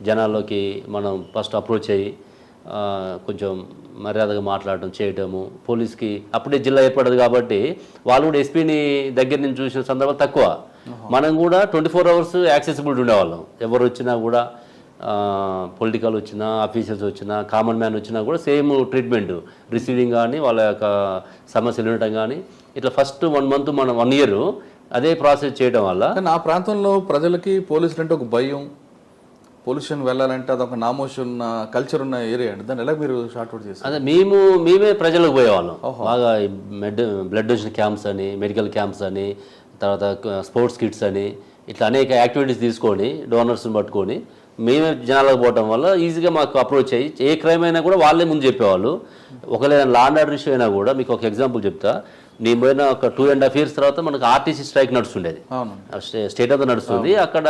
Speaker 3: జనాల్లోకి మనం ఫస్ట్ అప్రోచ్ అయ్యి కొంచెం మర్యాదగా మాట్లాడటం చేయటము. పోలీస్కి అప్పుడే జిల్లా ఏర్పడదు కాబట్టి వాళ్ళు కూడా ఎస్పీని దగ్గర నుంచి చూసిన సందర్భం తక్కువ. మనం కూడా 24 hours యాక్సెసిబిలిటీ ఉండేవాళ్ళం. ఎవరు వచ్చినా కూడా పొలిటికల్ వచ్చినా, ఆఫీసర్స్ వచ్చినా, కామన్ మ్యాన్ వచ్చినా కూడా సేమ్ ట్రీట్మెంట్ రిసీవింగ్ కానీ వాళ్ళ యొక్క సమస్యలు వినటం కానీ ఇట్లా ఫస్ట్ 1 month మనం 1 year అదే ప్రాసెస్ చేయడం వల్ల.
Speaker 2: కానీ ఆ ప్రాంతంలో ప్రజలకి పోలీసులు అంటే ఒక భయం, పొల్యూషన్ వెళ్ళాలంటే అదొక నామోషి ఉన్న కల్చర్ ఉన్న ఏరియా అండి. దాన్ని ఎలా మీరు షార్ట్అవుట్ చేస్తారు?
Speaker 3: అదే మేమే ప్రజలకు పోయేవాళ్ళం. బాగా బ్లడ్ డొనేషన్ క్యాంప్స్ అని, మెడికల్ క్యాంప్స్ అని, తర్వాత స్పోర్ట్స్ కిట్స్ అని ఇట్లా అనేక యాక్టివిటీస్ తీసుకొని డోనర్స్ని పట్టుకొని మేమే జనాలకు పోవటం వల్ల ఈజీగా మాకు అప్రోచ్ అయ్యి ఏ క్రైమ్ అయినా కూడా వాళ్ళే ముందు చెప్పేవాళ్ళు. ఒకవేళ లా అండ్ ఆర్డర్ ఇష్యూ అయినా కూడా మీకు ఒక ఎగ్జాంపుల్ చెప్తా. నేను పోయిన ఒక 2.5 years తర్వాత మనకు ఆర్టీసీ స్ట్రైక్ నడుస్తుండేది, స్టేట్ అంతా నడుస్తుంది. అక్కడ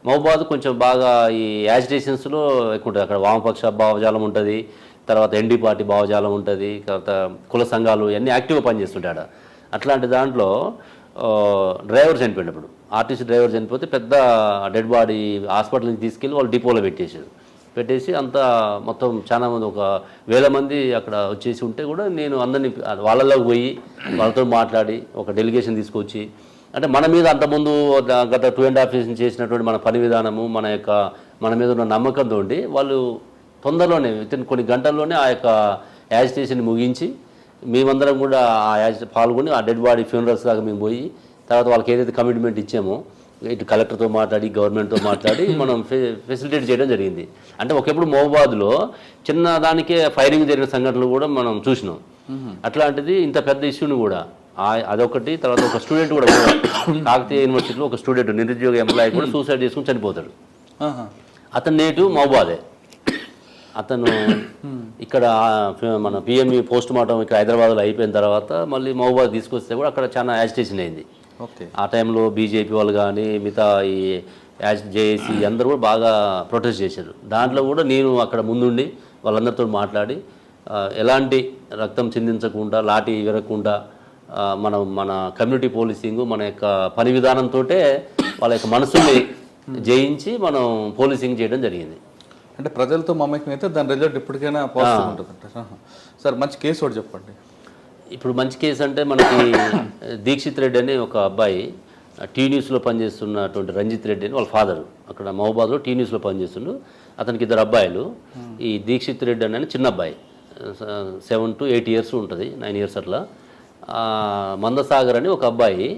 Speaker 3: మహబూబాద్ కొంచెం బాగా ఈ యాజిటేషన్స్లో ఎక్కువ ఉంటుంది. అక్కడ వామపక్ష భావజాలం ఉంటుంది, తర్వాత ఎన్డీ పార్టీ భావజాలం ఉంటుంది, తర్వాత కుల సంఘాలు ఇవన్నీ యాక్టివ్గా పనిచేస్తుంటాడు. అట్లాంటి దాంట్లో డ్రైవర్ చనిపోయినప్పుడు ఆర్టీసీ డ్రైవర్ చనిపోతే పెద్ద డెడ్ బాడీ హాస్పిటల్కి తీసుకెళ్ళి వాళ్ళు డిపోలో పెట్టేసి అంతా మొత్తం చాలా మంది 1,000 మంది అక్కడ వచ్చేసి ఉంటే కూడా నేను అందరినీ వాళ్ళలోకి పోయి వాళ్ళతో మాట్లాడి ఒక డెలిగేషన్ తీసుకొచ్చి, అంటే మన మీద అంతకుముందు గత 2.5 years చేసినటువంటి మన పని విధానము మన మీద ఉన్న నమ్మకంతో వాళ్ళు తొందరలోనే కొన్ని గంటల్లోనే ఆ యొక్క యాజిటేషన్ ముగించి మేమందరం కూడా పాల్గొని ఆ డెడ్ బాడీ ఫ్యూనరల్స్ దాకా మేము పోయి తర్వాత వాళ్ళకి ఏదైతే కమిట్మెంట్ ఇచ్చామో ఇటు కలెక్టర్తో మాట్లాడి గవర్నమెంట్తో మాట్లాడి మనం ఫెసిలిటేట్ చేయడం జరిగింది. అంటే ఒకప్పుడు మహబూబాద్లో చిన్న దానికే ఫైరింగ్ జరిగిన సంఘటనలు కూడా మనం చూసినాం. అట్లాంటిది ఇంత పెద్ద ఇష్యూని కూడా అదొకటి. తర్వాత ఒక స్టూడెంట్ కూడా కాకతీయ యూనివర్సిటీలో ఒక స్టూడెంట్ నిరుద్యోగ ఎంప్లాయీ కూడా సూసైడ్ చేసుకుని చనిపోతాడు. అతను నేటివ్ మహబూబాదే. అతను ఇక్కడ మన పిఎంఈ పోస్ట్ మార్టం ఇక్కడ హైదరాబాద్లో అయిపోయిన తర్వాత మళ్ళీ మహబూబాద్ తీసుకొస్తే కూడా అక్కడ చాలా యాజిటేషన్ అయింది. ఆ టైంలో బీజేపీ వాళ్ళు కానీ మిగతా ఈ జేఏసీ అందరూ కూడా బాగా ప్రొటెస్ట్ చేశారు. దాంట్లో కూడా నేను అక్కడ ముందుండి వాళ్ళందరితో మాట్లాడి ఎలాంటి రక్తం చిందించకుండా లాఠీ విరగకుండా మన కమ్యూనిటీ పోలీసింగ్ మన యొక్క పని విధానంతో వాళ్ళ యొక్క మనసుని జయించి మనం పోలీసింగ్ చేయడం జరిగింది.
Speaker 2: అంటే ప్రజలతో మమేకం అయితే దాని రిజల్ట్ ఇప్పటికైనా పాజిటివ్ ఉంటుంది. సార్ మంచి కేసు ఒకటి చెప్పండి.
Speaker 3: ఇప్పుడు మంచి కేసు అంటే మనకి దీక్షిత్ రెడ్డి అని ఒక అబ్బాయి టీ న్యూస్లో పనిచేస్తున్నటువంటి రంజిత్ రెడ్డి అని వాళ్ళ ఫాదరు అక్కడ మహబూబాద్లో టీ న్యూస్లో పనిచేస్తుండు. అతనికి 2 అబ్బాయిలు. ఈ దీక్షిత్ రెడ్డి అని చిన్న అబ్బాయి 7 to 8 years ఉంటుంది, 9 years అట్లా. మందసాగర్ అని ఒక అబ్బాయి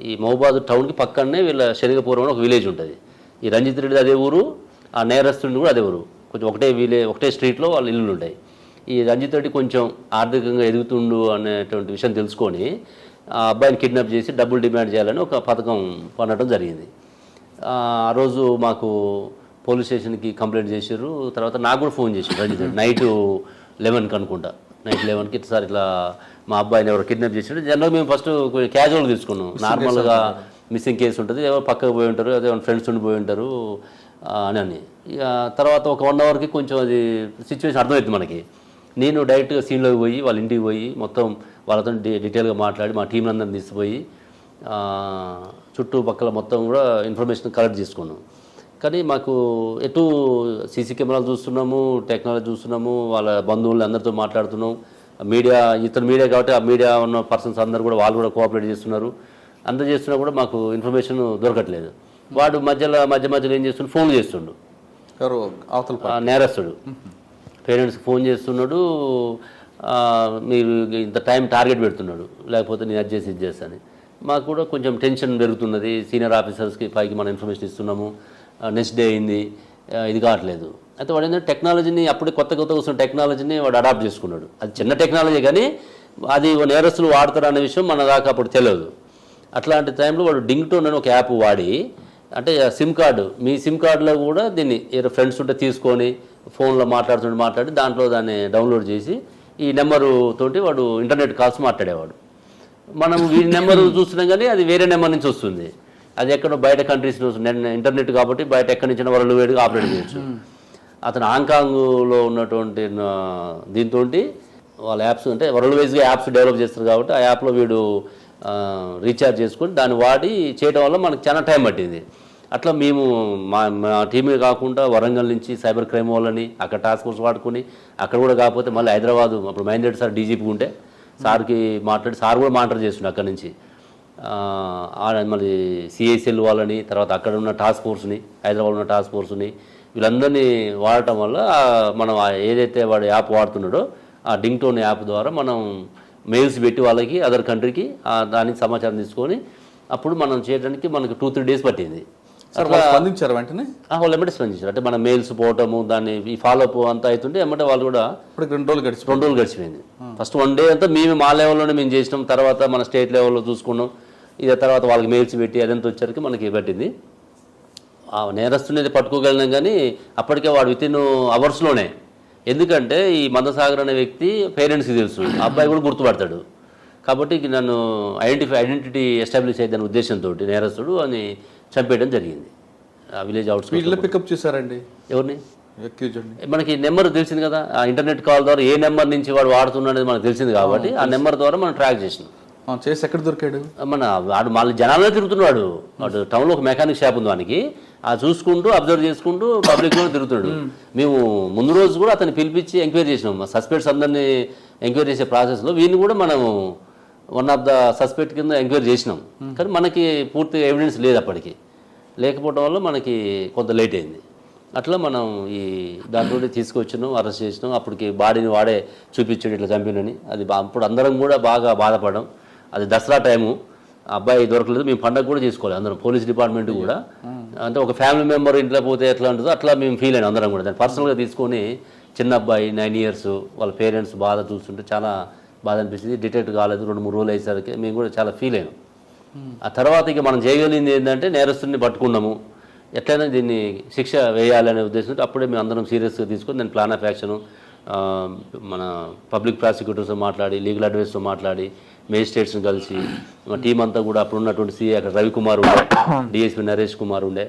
Speaker 3: ఈ మహబూబాద్ టౌన్కి పక్కనే వీళ్ళ శనిగపురం అని ఒక విలేజ్ ఉంటుంది. ఈ రంజిత్ రెడ్డి అదే ఊరు, ఆ నేరస్తుడిని కూడా అదే ఊరు, కొంచెం ఒకటే స్ట్రీట్లో వాళ్ళ ఇల్లులు ఉంటాయి. ఈ రంజిత్ రెడ్డి కొంచెం ఆర్థికంగా ఎదుగుతుండు అనేటువంటి విషయం తెలుసుకొని ఆ అబ్బాయిని కిడ్నాప్ చేసి డబ్బులు డిమాండ్ చేయాలని ఒక పథకం పనడం జరిగింది. ఆ రోజు మాకు పోలీస్ స్టేషన్కి కంప్లైంట్ చేశారు. తర్వాత నాకు కూడా ఫోన్ చేశారు రంజిత్ రెడ్డి నైట్ 11కి అనుకుంటా, నైట్ 11కి సార్ ఇట్లా మా అబ్బాయిని ఎవరు కిడ్నాప్ చేశారు. జనరల్గా మేము ఫస్ట్ క్యాజువల్గా తీసుకున్నాం, నార్మల్గా మిస్సింగ్ కేసు ఉంటుంది, ఎవరు పక్కకు పోయి ఉంటారు, అదే ఫ్రెండ్స్ ఉండి పోయి ఉంటారు అని. ఇక తర్వాత ఒక 1 hourకి కొంచెం అది సిచ్యువేషన్ అర్థమవుతుంది మనకి. నేను డైరెక్ట్గా సీన్లోకి పోయి వాళ్ళ ఇంటికి పోయి మొత్తం వాళ్ళతో డీటెయిల్గా మాట్లాడి మా టీం అందరిని తీసుకుపోయి చుట్టుపక్కల మొత్తం కూడా ఇన్ఫర్మేషన్ కలెక్ట్ చేసుకున్నాం. కానీ మాకు ఎటు సీసీ కెమెరాలు చూస్తున్నాము, టెక్నాలజీ చూస్తున్నాము, వాళ్ళ బంధువులు అందరితో మాట్లాడుతున్నాం, మీడియా కాబట్టి ఆ మీడియా ఉన్న పర్సన్స్ అందరూ కూడా వాళ్ళు కూడా కోఆపరేట్ చేస్తున్నారు. అంత చేస్తున్నా కూడా మాకు ఇన్ఫర్మేషన్ దొరకట్లేదు. వాడు మధ్యలో ఏం చేస్తుండు, ఫోన్లు చేస్తుండు, నేరస్తుడు పేరెంట్స్కి ఫోన్ చేస్తున్నాడు, మీరు ఇంత టైం టార్గెట్ పెడుతున్నాడు, లేకపోతే నేను అది చేస్తాను. మాకు కూడా కొంచెం టెన్షన్ పెరుగుతున్నది. సీనియర్ ఆఫీసర్స్కి పైకి మనం ఇన్ఫర్మేషన్ ఇస్తున్నాము, నెక్స్ట్ డే అయింది, ఇది కావట్లేదు. అయితే వాడు ఏంటంటే టెక్నాలజీని అప్పుడే కొత్త వస్తున్న టెక్నాలజీని వాడు అడాప్ట్ చేసుకున్నాడు. అది చిన్న టెక్నాలజీ కానీ అది నేరస్తులు వాడతారు అనే విషయం మన దాకా అప్పుడు తెలియదు. అట్లాంటి టైంలో వాడు డింగ్ టోన్ అని ఒక యాప్ వాడి, అంటే సిమ్ కార్డు మీ సిమ్ కార్డులో కూడా దీన్ని ఏదో ఫ్రెండ్స్ ఉంటే తీసుకొని ఫోన్లో మాట్లాడి దాంట్లో దాన్ని డౌన్లోడ్ చేసి ఈ నెంబరు తోటి వాడు ఇంటర్నెట్ కాల్స్ మాట్లాడేవాడు. మనం వీడి నెంబరు చూస్తున్నాం కానీ అది వేరే నెంబర్ నుంచి వస్తుంది, అది ఎక్కడో బయట కంట్రీస్ ఇంటర్నెట్ కాబట్టి బయట ఎక్కడి నుంచి వరల్డ్ వైడ్గా ఆపరేట్ చేయొచ్చు. అతను హాంకాంగ్లో ఉన్నటువంటి దీంతో వాళ్ళ యాప్స్ అంటే వరల్డ్ వైజ్గా యాప్స్ డెవలప్ చేస్తారు కాబట్టి ఆ యాప్లో వీడు రీఛార్జ్ చేసుకొని దాన్ని వాడి చేయడం వల్ల మనకు చాలా టైం పట్టింది. అట్లా మేము మా టీమే కాకుండా వరంగల్ నుంచి సైబర్ క్రైమ్ వాళ్ళని అక్కడ టాస్క్ ఫోర్స్ వాడుకొని అక్కడ కూడా కాకపోతే మళ్ళీ హైదరాబాదు అప్పుడు మహేందర్ రెడ్డి సార్ డీజీపీ ఉంటే సార్కి మాట్లాడి సార్ కూడా మానిటర్ చేస్తుండే అక్కడి నుంచి. మళ్ళీ సిఐసిఎల్ వాళ్ళని తర్వాత అక్కడ ఉన్న టాస్క్ ఫోర్స్ని హైదరాబాద్ ఉన్న టాస్క్ ఫోర్స్ని వీళ్ళందరినీ వాడటం వల్ల మనం ఏదైతే వాడు యాప్ వాడుతున్నాడో ఆ డింగ్ టోన్ యాప్ ద్వారా మనం మెయిల్స్ పెట్టి వాళ్ళకి అదర్ కంట్రీకి దానికి సమాచారం తీసుకొని అప్పుడు మనం చేయడానికి మనకు 2-3 days పట్టింది.
Speaker 2: స్పందించారు వెంటనే,
Speaker 3: వాళ్ళు ఎమ్మటే స్పందించారు. అంటే మన మెయిల్స్ పోవటము దాన్ని ఈ ఫాలోఅప్ అంతా అవుతుంటే ఎమ్మటే వాళ్ళు కూడా
Speaker 2: 2 రోజులు
Speaker 3: గడిచిపోయింది. ఫస్ట్ 1 day అంతా మేము మా లెవెల్లోనే మేము చేసినాం, తర్వాత మన స్టేట్ లెవెల్లో చూసుకున్నాం, ఇదే తర్వాత వాళ్ళకి మెయిల్స్ పెట్టి అదంతా వచ్చరికి మనకి పట్టింది. ఆ నేరస్తుని పట్టుకోగలిగినాం కానీ అప్పటికే వాడు వితిన్ అవర్స్లోనే, ఎందుకంటే ఈ మందసాగర్ అనే వ్యక్తి పేరెంట్స్కి తెలుసు, అబ్బాయి కూడా గుర్తుపడతాడు. కాబట్టి నన్ను ఐడెంటిటీ ఎస్టాబ్లిష్ అయ్యేదనే ఉద్దేశంతో నేరస్తుడు అని చంపేయడం జరిగింది ఆ విలేజ్ అవుట్స్కర్ట్స్.
Speaker 2: పికప్ చేశారండి
Speaker 3: ఎవరిని?
Speaker 2: అక్యూజ్డ్ ని.
Speaker 3: మనకి నెంబర్ తెలిసింది కదా, ఆ ఇంటర్నెట్ కాల్ ద్వారా ఏ నెంబర్ నుంచి వాడు వాడుతున్నాడనేది మనకు తెలిసింది కాబట్టి ఆ నెంబర్ ద్వారా మనం ట్రాక్ చేసినాం.
Speaker 2: చేసి ఎక్కడ దొరికాడు?
Speaker 3: వాడు మళ్ళీ జనాల్లో తిరుగుతున్నాడు. వాడు టౌన్లో ఒక మెకానిక్ షాప్ ఉంది వానికి, ఆ చూసుకుంటూ అబ్జర్వ్ చేసుకుంటూ పబ్లిక్లో తిరుగుతున్నాడు. మేము ముందు రోజు కూడా అతన్ని పిలిపించి ఎంక్వైరీ చేసినాం. సస్పెక్ట్స్ అందరినీ ఎంక్వైరీ చేసే ప్రాసెస్లో వీడిని కూడా మనం వన్ ఆఫ్ ద సస్పెక్ట్ కింద ఎంక్వైరీ చేసినాం. కానీ మనకి పూర్తిగా ఎవిడెన్స్ లేదు, అప్పటికి లేకపోవడం వల్ల మనకి కొంత లేట్ అయింది. అట్లా మనం ఈ దాంట్లో తీసుకొచ్చినాం, అరెస్ట్ చేసినాం. అప్పటికి బాడీని వాడే చూపించాడు ఇట్లా చంపినని. అది అప్పుడు అందరం కూడా బాగా బాధపడడం. అది దసరా టైము, అబ్బాయి దొరకలేదు. మేము పండగ కూడా చేసుకోవాలి అందరం, పోలీస్ డిపార్ట్మెంట్ కూడా. అంటే ఒక ఫ్యామిలీ మెంబర్ ఇంట్లో పోతే ఎట్లా ఉంటుందో అట్లా మేము ఫీల్ అయినాం అందరం కూడా. దాన్ని పర్సనల్గా తీసుకొని చిన్న అబ్బాయి 9 years వాళ్ళ పేరెంట్స్ బాధ చూస్తుంటే చాలా బాధ అనిపించింది. డిటెక్ట్ కాలేదు, 2-3 రోజులు అయ్యేసరికి మేము కూడా చాలా ఫీల్ అయినాం. ఆ తర్వాత ఇక మనం చేయగలిగింది ఏంటంటే నేరస్తుడిని పట్టుకున్నాము, ఎట్లయినా దీన్ని శిక్ష వేయాలనే ఉద్దేశంతో అప్పుడే మేము అందరం సీరియస్గా తీసుకొని దాని ప్లాన్ ఆఫ్ యాక్షన్ మన పబ్లిక్ ప్రాసిక్యూటర్స్తో మాట్లాడి, లీగల్ అడ్వైస్తో మాట్లాడి, మేజిస్ట్రేట్స్ని కలిసి మా టీం అంతా కూడా అప్పుడు ఉన్నటువంటి సిఐ అక్కడ రవికుమార్ ఉండే, డిఎస్పీ నరేష్ కుమార్ ఉండే,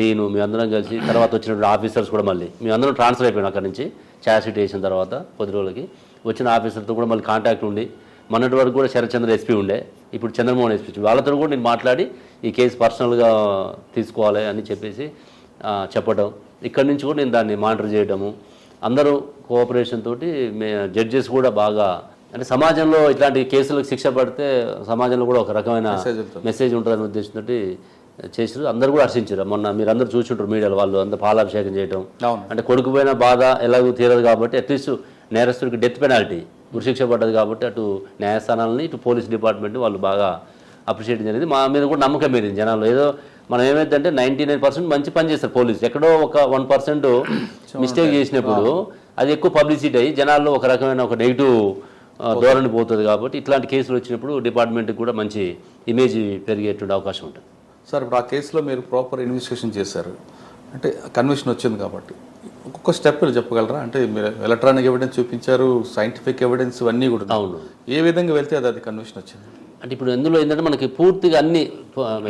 Speaker 3: నేను మీ అందరం కలిసి, తర్వాత వచ్చినటువంటి ఆఫీసర్స్ కూడా మళ్ళీ మేము అందరం ట్రాన్స్ఫర్ అయిపోయాం అక్కడి నుంచి. ఛార్జ్ షీట్ వేసిన తర్వాత 10 రోజులకి వచ్చిన ఆఫీసర్తో కూడా మళ్ళీ కాంటాక్ట్ ఉండి, మొన్నటి వరకు కూడా శరత్చంద్ర ఎస్పీ ఉండే, ఇప్పుడు చంద్రమోహన్ ఎస్పీ, వాళ్ళతో కూడా నేను మాట్లాడి ఈ కేసు పర్సనల్గా తీసుకోవాలి అని చెప్పేసి చెప్పడం. ఇక్కడి నుంచి కూడా నేను దాన్ని మానిటర్ చేయడము, అందరూ కోఆపరేషన్ తోటి జడ్జెస్ కూడా బాగా, అంటే సమాజంలో ఇట్లాంటి కేసులకు శిక్ష పడితే సమాజంలో కూడా ఒక రకమైన మెసేజ్ ఉంటుందనే ఉద్దేశంతో చేసారు. అందరూ కూడా హర్షించారు. మొన్న మీరు అందరూ చూసుంటారు మీడియాలో, వాళ్ళు అందరూ పాలాభిషేకం చేయడం. అంటే కొడుకు పోయిన బాధ ఎలాగో తీరదు కాబట్టి అట్లీస్ట్ నేరస్తుడికి డెత్ పెనాల్టీ ఉరిశిక్ష పడ్డది కాబట్టి అటు న్యాయస్థానాలని ఇటు పోలీస్ డిపార్ట్మెంట్ వాళ్ళు బాగా అప్రిషియేట్ జరిగింది. మా మీద కూడా నమ్మకం పెరిగింది జనాలు. ఏదో మనం ఏమైందంటే 99% మంచి పని చేస్తారు పోలీసు, ఎక్కడో ఒక 1% మిస్టేక్ చేసినప్పుడు అది ఎక్కువ పబ్లిసిటీ అయ్యి జనాల్లో ఒక రకమైన ఒక నెగిటివ్ ధోరణి పోతుంది. కాబట్టి ఇట్లాంటి కేసులు వచ్చినప్పుడు డిపార్ట్మెంట్కి కూడా మంచి ఇమేజ్ పెరిగేటువంటి అవకాశం ఉంటుంది.
Speaker 2: సార్ ఇప్పుడు ఆ కేసులో మీరు ప్రాపర్ ఇన్వెస్టిగేషన్ చేశారు, అంటే కన్విక్షన్ వచ్చింది కాబట్టి ఒక్కొక్క స్టెప్ చెప్పగలరా? అంటే మీరు ఎలక్ట్రానిక్ ఎవిడెన్స్ చూపించారు, సైంటిఫిక్ ఎవిడెన్స్ ఇవన్నీ కూడా.
Speaker 3: అవును.
Speaker 2: ఏ విధంగా వెళ్తే అది కన్విక్షన్ వచ్చింది?
Speaker 3: అంటే ఇప్పుడు ఇందులో ఏంటంటే మనకి పూర్తిగా అన్ని,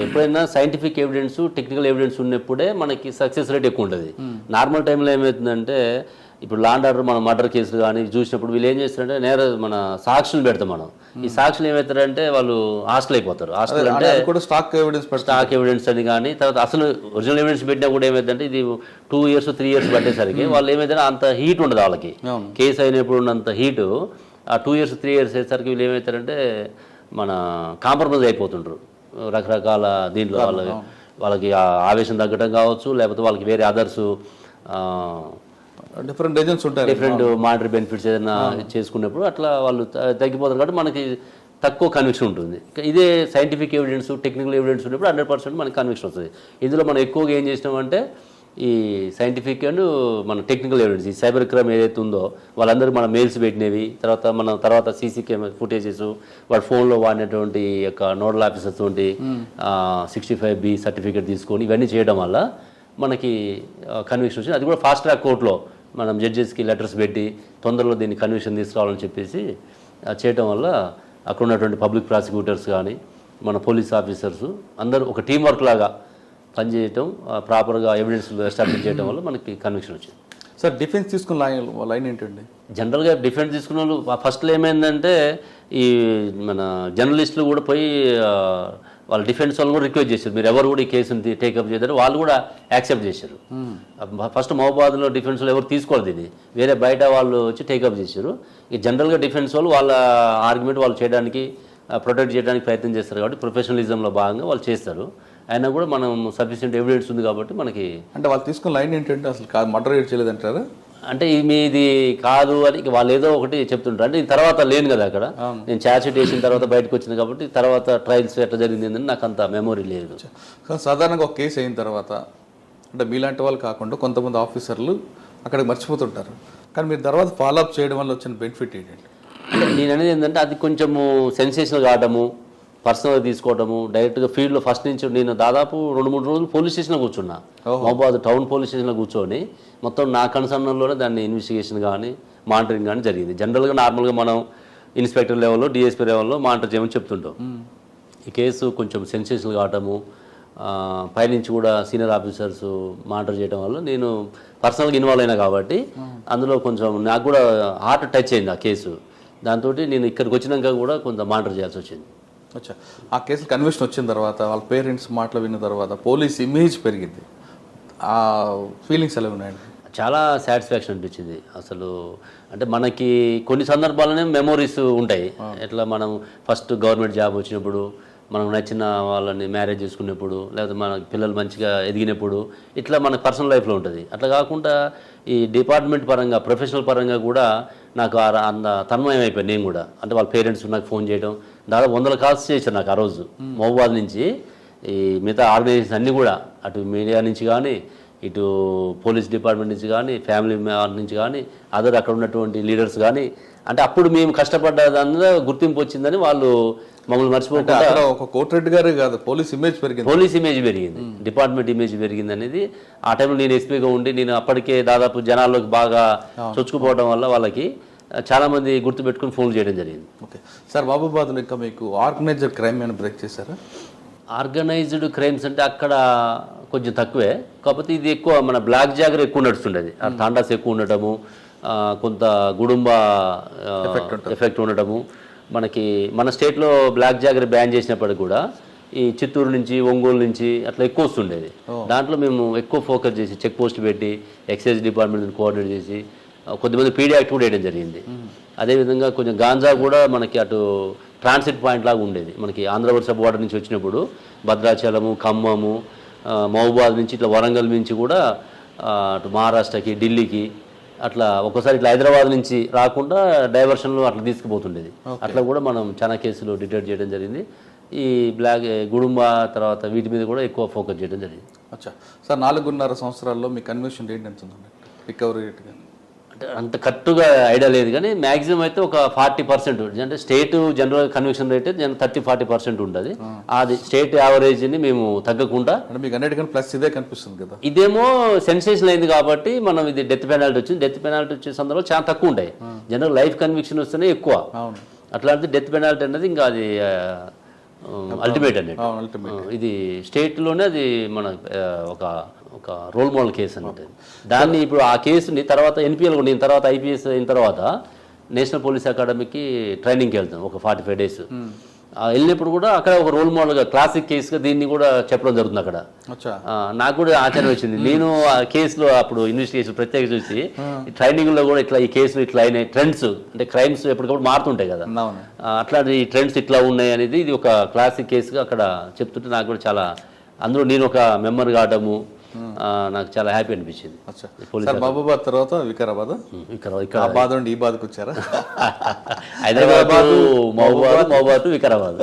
Speaker 3: ఎప్పుడైనా సైంటిఫిక్ ఎవిడెన్స్ టెక్నికల్ ఎవిడెన్స్ ఉన్నప్పుడే మనకి సక్సెస్ రేట్ ఎక్కువ ఉంటుంది. నార్మల్ టైంలో ఏమవుతుందంటే ఇప్పుడు లాండ్ ఆర్డర్ మన మర్డర్ కేసులు కానీ చూసినప్పుడు వీళ్ళు ఏం చేస్తారంటే మన సాక్షులు పెడతాం మనం. ఈ సాక్షులు ఏమవుతారంటే వాళ్ళు హాస్టల్ అయిపోతారు. హాస్టల్ అంటే
Speaker 2: స్టాక్
Speaker 3: ఎవిడెన్స్ అని కానీ, తర్వాత అసలు ఒరిజినల్ ఎవిడెన్స్ పెట్టినా కూడా ఏమైందంటే ఇది 2 years 3 years పట్టేసరికి వాళ్ళు ఏమైతే అంత హీట్ ఉండదు వాళ్ళకి. కేసు అయినప్పుడు ఉన్నంత హీటు ఆ 2 years 3 years అయ్యేసరికి వీళ్ళు ఏమవుతారంటే మన కాంప్రమైజ్ అయిపోతుంటారు రకరకాల దీంట్లో. వాళ్ళకి ఆవేశం తగ్గడం కావచ్చు, లేకపోతే వాళ్ళకి వేరే అదర్స్
Speaker 2: డిఫరెంట్ ఏజెంట్స్ ఉంటాయి,
Speaker 3: డిఫరెంట్ మానిటరీ బెనిఫిట్స్ ఏదైనా చేసుకున్నప్పుడు అట్లా వాళ్ళు తగ్గిపోతారు. కాబట్టి మనకి తక్కువ కన్విక్షన్ ఉంటుంది. ఇదే సైంటిఫిక్ ఎవిడెన్స్ టెక్నికల్ ఎవిడెన్స్ ఉన్నప్పుడు 100% మనకి కన్విక్షన్ వస్తుంది. ఇందులో మనం ఎక్కువగా ఏం చేసినామంటే ఈ సైంటిఫిక్ అండ్ మన టెక్నికల్ ఎవిడెన్స్, ఈ సైబర్ క్రైమ్ ఏదైతే ఉందో వాళ్ళందరూ మన మెయిల్స్ పెట్టినవి, తర్వాత సీసీ కెమెరా ఫుటేజెస్, వాడు ఫోన్లో వాడినటువంటి యొక్క నోడల్ ఆఫీసర్స్ తోటి 65B సర్టిఫికేట్ తీసుకొని ఇవన్నీ చేయడం వల్ల మనకి కన్విక్షన్ వచ్చింది. అది కూడా ఫాస్ట్ ట్రాక్ కోర్టులో మనం జడ్జెస్కి లెటర్స్ పెట్టి తొందరలో దీన్ని కన్విక్షన్ తీసుకురావాలని చెప్పేసి చేయడం వల్ల అక్కడ ఉన్నటువంటి పబ్లిక్ ప్రాసిక్యూటర్స్ కానీ మన పోలీస్ ఆఫీసర్స్ అందరూ ఒక టీం వర్క్ లాగా పనిచేయటం, ప్రాపర్గా ఎవిడెన్స్ ఎస్టాబ్లిష్ చేయడం వల్ల మనకి కన్విక్షన్ వచ్చింది.
Speaker 2: సార్ డిఫెన్స్ తీసుకున్న లైన్ ఏంటండి?
Speaker 3: జనరల్గా డిఫెన్స్ తీసుకున్న వాళ్ళు ఫస్ట్లో ఏమైందంటే ఈ మన జర్నలిస్టులు కూడా పోయి వాళ్ళ డిఫెన్స్ వాళ్ళు కూడా రిక్వెస్ట్ చేశారు, మీరు ఎవరు కూడా ఈ కేసుని టేకప్ చేశారు. వాళ్ళు కూడా యాక్సెప్ట్ చేశారు. ఫస్ట్ మహబాద్లో డిఫెన్స్ వాళ్ళు ఎవరు తీసుకోవాలి దీన్ని, వేరే బయట వాళ్ళు వచ్చి టేకప్ చేశారు. ఈ జనరల్గా డిఫెన్స్ వాళ్ళు వాళ్ళ ఆర్గ్యుమెంట్ వాళ్ళు చేయడానికి ప్రొటెక్ట్ చేయడానికి ప్రయత్నం చేస్తారు కాబట్టి ప్రొఫెషనలిజంలో భాగంగా వాళ్ళు చేస్తారు. అయినా కూడా మనం సఫిషియెంట్ ఎవిడెన్స్ ఉంది కాబట్టి మనకి.
Speaker 2: అంటే వాళ్ళు తీసుకున్న లైన్ ఏంటంటే అసలు మర్డర్ చేయలేదంటారా?
Speaker 3: అంటే మీది కాదు అని వాళ్ళు ఏదో ఒకటి చెప్తుంటారు. అంటే తర్వాత లేను కదా అక్కడ, నేను ఛార్జ్ షీట్ వేసిన తర్వాత బయటకు వచ్చింది కాబట్టి తర్వాత ట్రయల్స్ ఎట్లా జరిగింది అని నాకు అంత మెమొరీ లేదు.
Speaker 2: సాధారణంగా ఒక కేసు అయిన తర్వాత అంటే మీలాంటి వాళ్ళు కాకుండా కొంతమంది ఆఫీసర్లు అక్కడికి మర్చిపోతుంటారు, కానీ మీరు తర్వాత ఫాలోఅప్ చేయడం వల్ల వచ్చిన బెనిఫిట్ ఏంటంటే?
Speaker 3: నేను అనేది ఏంటంటే అది కొంచెము సెన్సేషనల్ కావడము, పర్సనల్గా తీసుకోవడము, డైరెక్ట్గా ఫీల్డ్లో ఫస్ట్ నుంచి నేను దాదాపు 2-3 రోజులు పోలీస్ స్టేషన్లో కూర్చున్నా. మహబాద్ టౌన్ పోలీస్ స్టేషన్లో కూర్చొని మొత్తం నా కన్సర్న్లోనే దాన్ని ఇన్వెస్టిగేషన్ కానీ మానిటరింగ్ కానీ జరిగింది. జనరల్గా నార్మల్గా మనం ఇన్స్పెక్టర్ లెవెల్లో డిఎస్పీ లెవెల్లో మానిటర్ చేయమని చెప్తుంటాం. ఈ కేసు కొంచెం సెన్సేషనల్ కావటము, పైనుంచి కూడా సీనియర్ ఆఫీసర్స్ మానిటర్ చేయడం వల్ల నేను పర్సనల్గా ఇన్వాల్వ్ అయినా కాబట్టి అందులో కొంచెం నాకు కూడా హార్ట్ టచ్ అయింది ఆ కేసు. దాంతో నేను ఇక్కడికి వచ్చినాక కూడా కొంత మానిటర్ చేయాల్సి వచ్చింది.
Speaker 2: అచ్చా, ఆ కేసు కన్విక్షన్ వచ్చిన తర్వాత వాళ్ళ పేరెంట్స్ మాటలు విన్న తర్వాత పోలీస్ ఇమేజ్ పెరిగింది, ఆ ఫీలింగ్స్ ఎలా ఉన్నాయండి?
Speaker 3: చాలా సాటిస్ఫాక్షన్ అనిపించింది అసలు. అంటే మనకి కొన్ని సందర్భాలనే మెమోరీస్ ఉంటాయి. ఎట్లా మనం ఫస్ట్ గవర్నమెంట్ జాబ్ వచ్చినప్పుడు, మనకు నచ్చిన వాళ్ళని మ్యారేజ్ చేసుకునేప్పుడు, లేకపోతే మన పిల్లలు మంచిగా ఎదిగినప్పుడు, ఇట్లా మన పర్సనల్ లైఫ్లో ఉంటుంది. అట్లా కాకుండా ఈ డిపార్ట్మెంట్ పరంగా, ప్రొఫెషనల్ పరంగా కూడా నాకు అంత తన్మయం అయిపోయింది నేను కూడా. అంటే వాళ్ళ పేరెంట్స్ నాకు ఫోన్ చేయడం, దాదాపు 100 కాల్స్ చేశారు నాకు ఆ రోజు. మహబూబాద్ నుంచి ఈ మిగతా ఆర్గనైజేషన్స్ అన్నీ కూడా, అటు మీడియా నుంచి కానీ, ఇటు పోలీస్ డిపార్ట్మెంట్ నుంచి కానీ, ఫ్యామిలీ నుంచి కానీ, అదర్ అక్కడ ఉన్నటువంటి లీడర్స్ కానీ, అంటే అప్పుడు మేము కష్టపడ్డదంతా గుర్తింపు వచ్చిందని వాళ్ళు మమ్మల్ని మర్చిపోకుండా.
Speaker 2: ఒక కోటిరెడ్డి గారే కాదు, పోలీస్ ఇమేజ్ పెరిగింది,
Speaker 3: పోలీస్ ఇమేజ్ పెరిగింది, డిపార్ట్మెంట్ ఇమేజ్ పెరిగింది అనేది. ఆ టైంలో నేను ఎస్పీగా ఉండి నేను అప్పటికే దాదాపు జనాల్లోకి బాగా చొచ్చుకుపోవడం వల్ల వాళ్ళకి చాలామంది గుర్తుపెట్టుకుని ఫోన్ చేయడం జరిగింది.
Speaker 2: ఓకే సార్, మహబూబాబాద్లో ఇంకా మీకు ఆర్గనైజ్డ్ క్రైమ్ ఏమైనా బ్రేక్ చేశారా?
Speaker 3: ఆర్గనైజ్డ్ క్రైమ్స్ అంటే అక్కడ కొంచెం తక్కువే, కాకపోతే ఇది ఎక్కువ మన బ్లాక్ జాగర్ ఎక్కువ నడుస్తుండేది. ఆ తాండాస్ ఎక్కువ ఉండటము, కొంత గుడుంబ ఎఫెక్ట్ ఉండటము. మనకి మన స్టేట్లో బ్లాక్ జాగర్ బ్యాన్ చేసినప్పటికి కూడా ఈ చిత్తూరు నుంచి, ఒంగోలు నుంచి అట్లా ఎక్కువ వస్తుండేది. దాంట్లో మేము ఎక్కువ ఫోకస్ చేసి చెక్ పోస్ట్ పెట్టి ఎక్సైజ్ డిపార్ట్మెంట్ కోఆర్డినేట్ చేసి కొద్దిమంది పీడీ యాక్ట్ కూడా వేయడం జరిగింది. అదేవిధంగా కొంచెం గాంజా కూడా మనకి అటు ట్రాన్సిట్ పాయింట్ లాగా ఉండేది. మనకి ఆంధ్రప్రదేశ్ సబ్ బార్డర్ నుంచి వచ్చినప్పుడు భద్రాచలము, ఖమ్మము, మహబూబాద్ నుంచి ఇట్లా వరంగల్ నుంచి కూడా అటు మహారాష్ట్రకి, ఢిల్లీకి అట్లా ఒకసారి ఇట్లా హైదరాబాద్ నుంచి రాకుండా డైవర్షన్లు అట్లా తీసుకుపోతుండేది. అట్లా కూడా మనం చాలా కేసులు డిటెక్ట్ చేయడం జరిగింది. ఈ బ్లాక్ గుడుంబ తర్వాత వీటి మీద కూడా ఎక్కువ ఫోకస్ చేయడం జరిగింది.
Speaker 2: అచ్చా సార్, 4.5 సంవత్సరాల్లో మీ కన్విక్షన్ రేట్ ఎంత ఉందండి, రికవరీ రేట్?
Speaker 3: అంటే అంత కరెక్ట్గా ఐడియా లేదు కానీ మ్యాక్సిమం అయితే ఒక 40%. అంటే స్టేట్ జనరల్ కన్విక్షన్ రేట్ 30-40% ఉంటుంది. అది స్టేట్ యావరేజ్ని మేము తగ్గకుండా,
Speaker 2: అంటే మీకు అన్నిటికన్నా ప్లస్ ఇదే కనిపిస్తుంది కదా.
Speaker 3: ఇదేమో సెన్సేషన్ అయింది కాబట్టి మనం ఇది డెత్ పెనాల్టీ వచ్చింది. డెత్ పెనాల్టీ వచ్చే సందర్భంలో చాలా తక్కువ ఉంటాయి. జనరల్ లైఫ్ కన్విక్షన్ వస్తేనే ఎక్కువ. అట్లాంటి డెత్ పెనాల్టీ అనేది ఇంకా అది అల్టిమేట్ అనేది. ఇది స్టేట్లోనే అది మన ఒక రోల్ మోడల్ కేసు అంటే దాన్ని ఇప్పుడు ఆ కేసుని తర్వాత ఎన్పిఎల్ కూడా నేను తర్వాత ఐపీఎస్ అయిన తర్వాత నేషనల్ పోలీస్ అకాడమీకి ట్రైనింగ్కి వెళ్తాను ఒక 45 days. వెళ్ళినప్పుడు కూడా అక్కడ ఒక రోల్ మోడల్గా క్లాసిక్ కేసుగా దీన్ని కూడా చెప్పడం జరుగుతుంది అక్కడ. నాకు కూడా ఆశ్చర్యం వచ్చింది. నేను ఆ కేసులో అప్పుడు ఇన్వెస్టిగేషన్ ప్రత్యేక చూసి ట్రైనింగ్లో కూడా ఇట్లా ఈ కేసులు ఇట్లా అయినాయి, ట్రెండ్స్ అంటే క్రైమ్స్ ఎప్పటికప్పుడు మారుతుంటాయి కదా, అట్లాంటి ట్రెండ్స్ ఇట్లా ఉన్నాయి అనేది ఇది ఒక క్లాసిక్ కేసుగా అక్కడ చెప్తుంటే నాకు కూడా చాలా, అందులో నేను ఒక మెంబర్ కావడము నాకు చాలా హ్యాపీ అనిపించింది.
Speaker 2: మహబూబాద్ తర్వాత వికారాబాద్, ఇక్కడ బాధ ఉండి ఈ బాధకు వచ్చారా?
Speaker 3: హైదరాబాద్, మహబూబాద్, వికారాబాద్.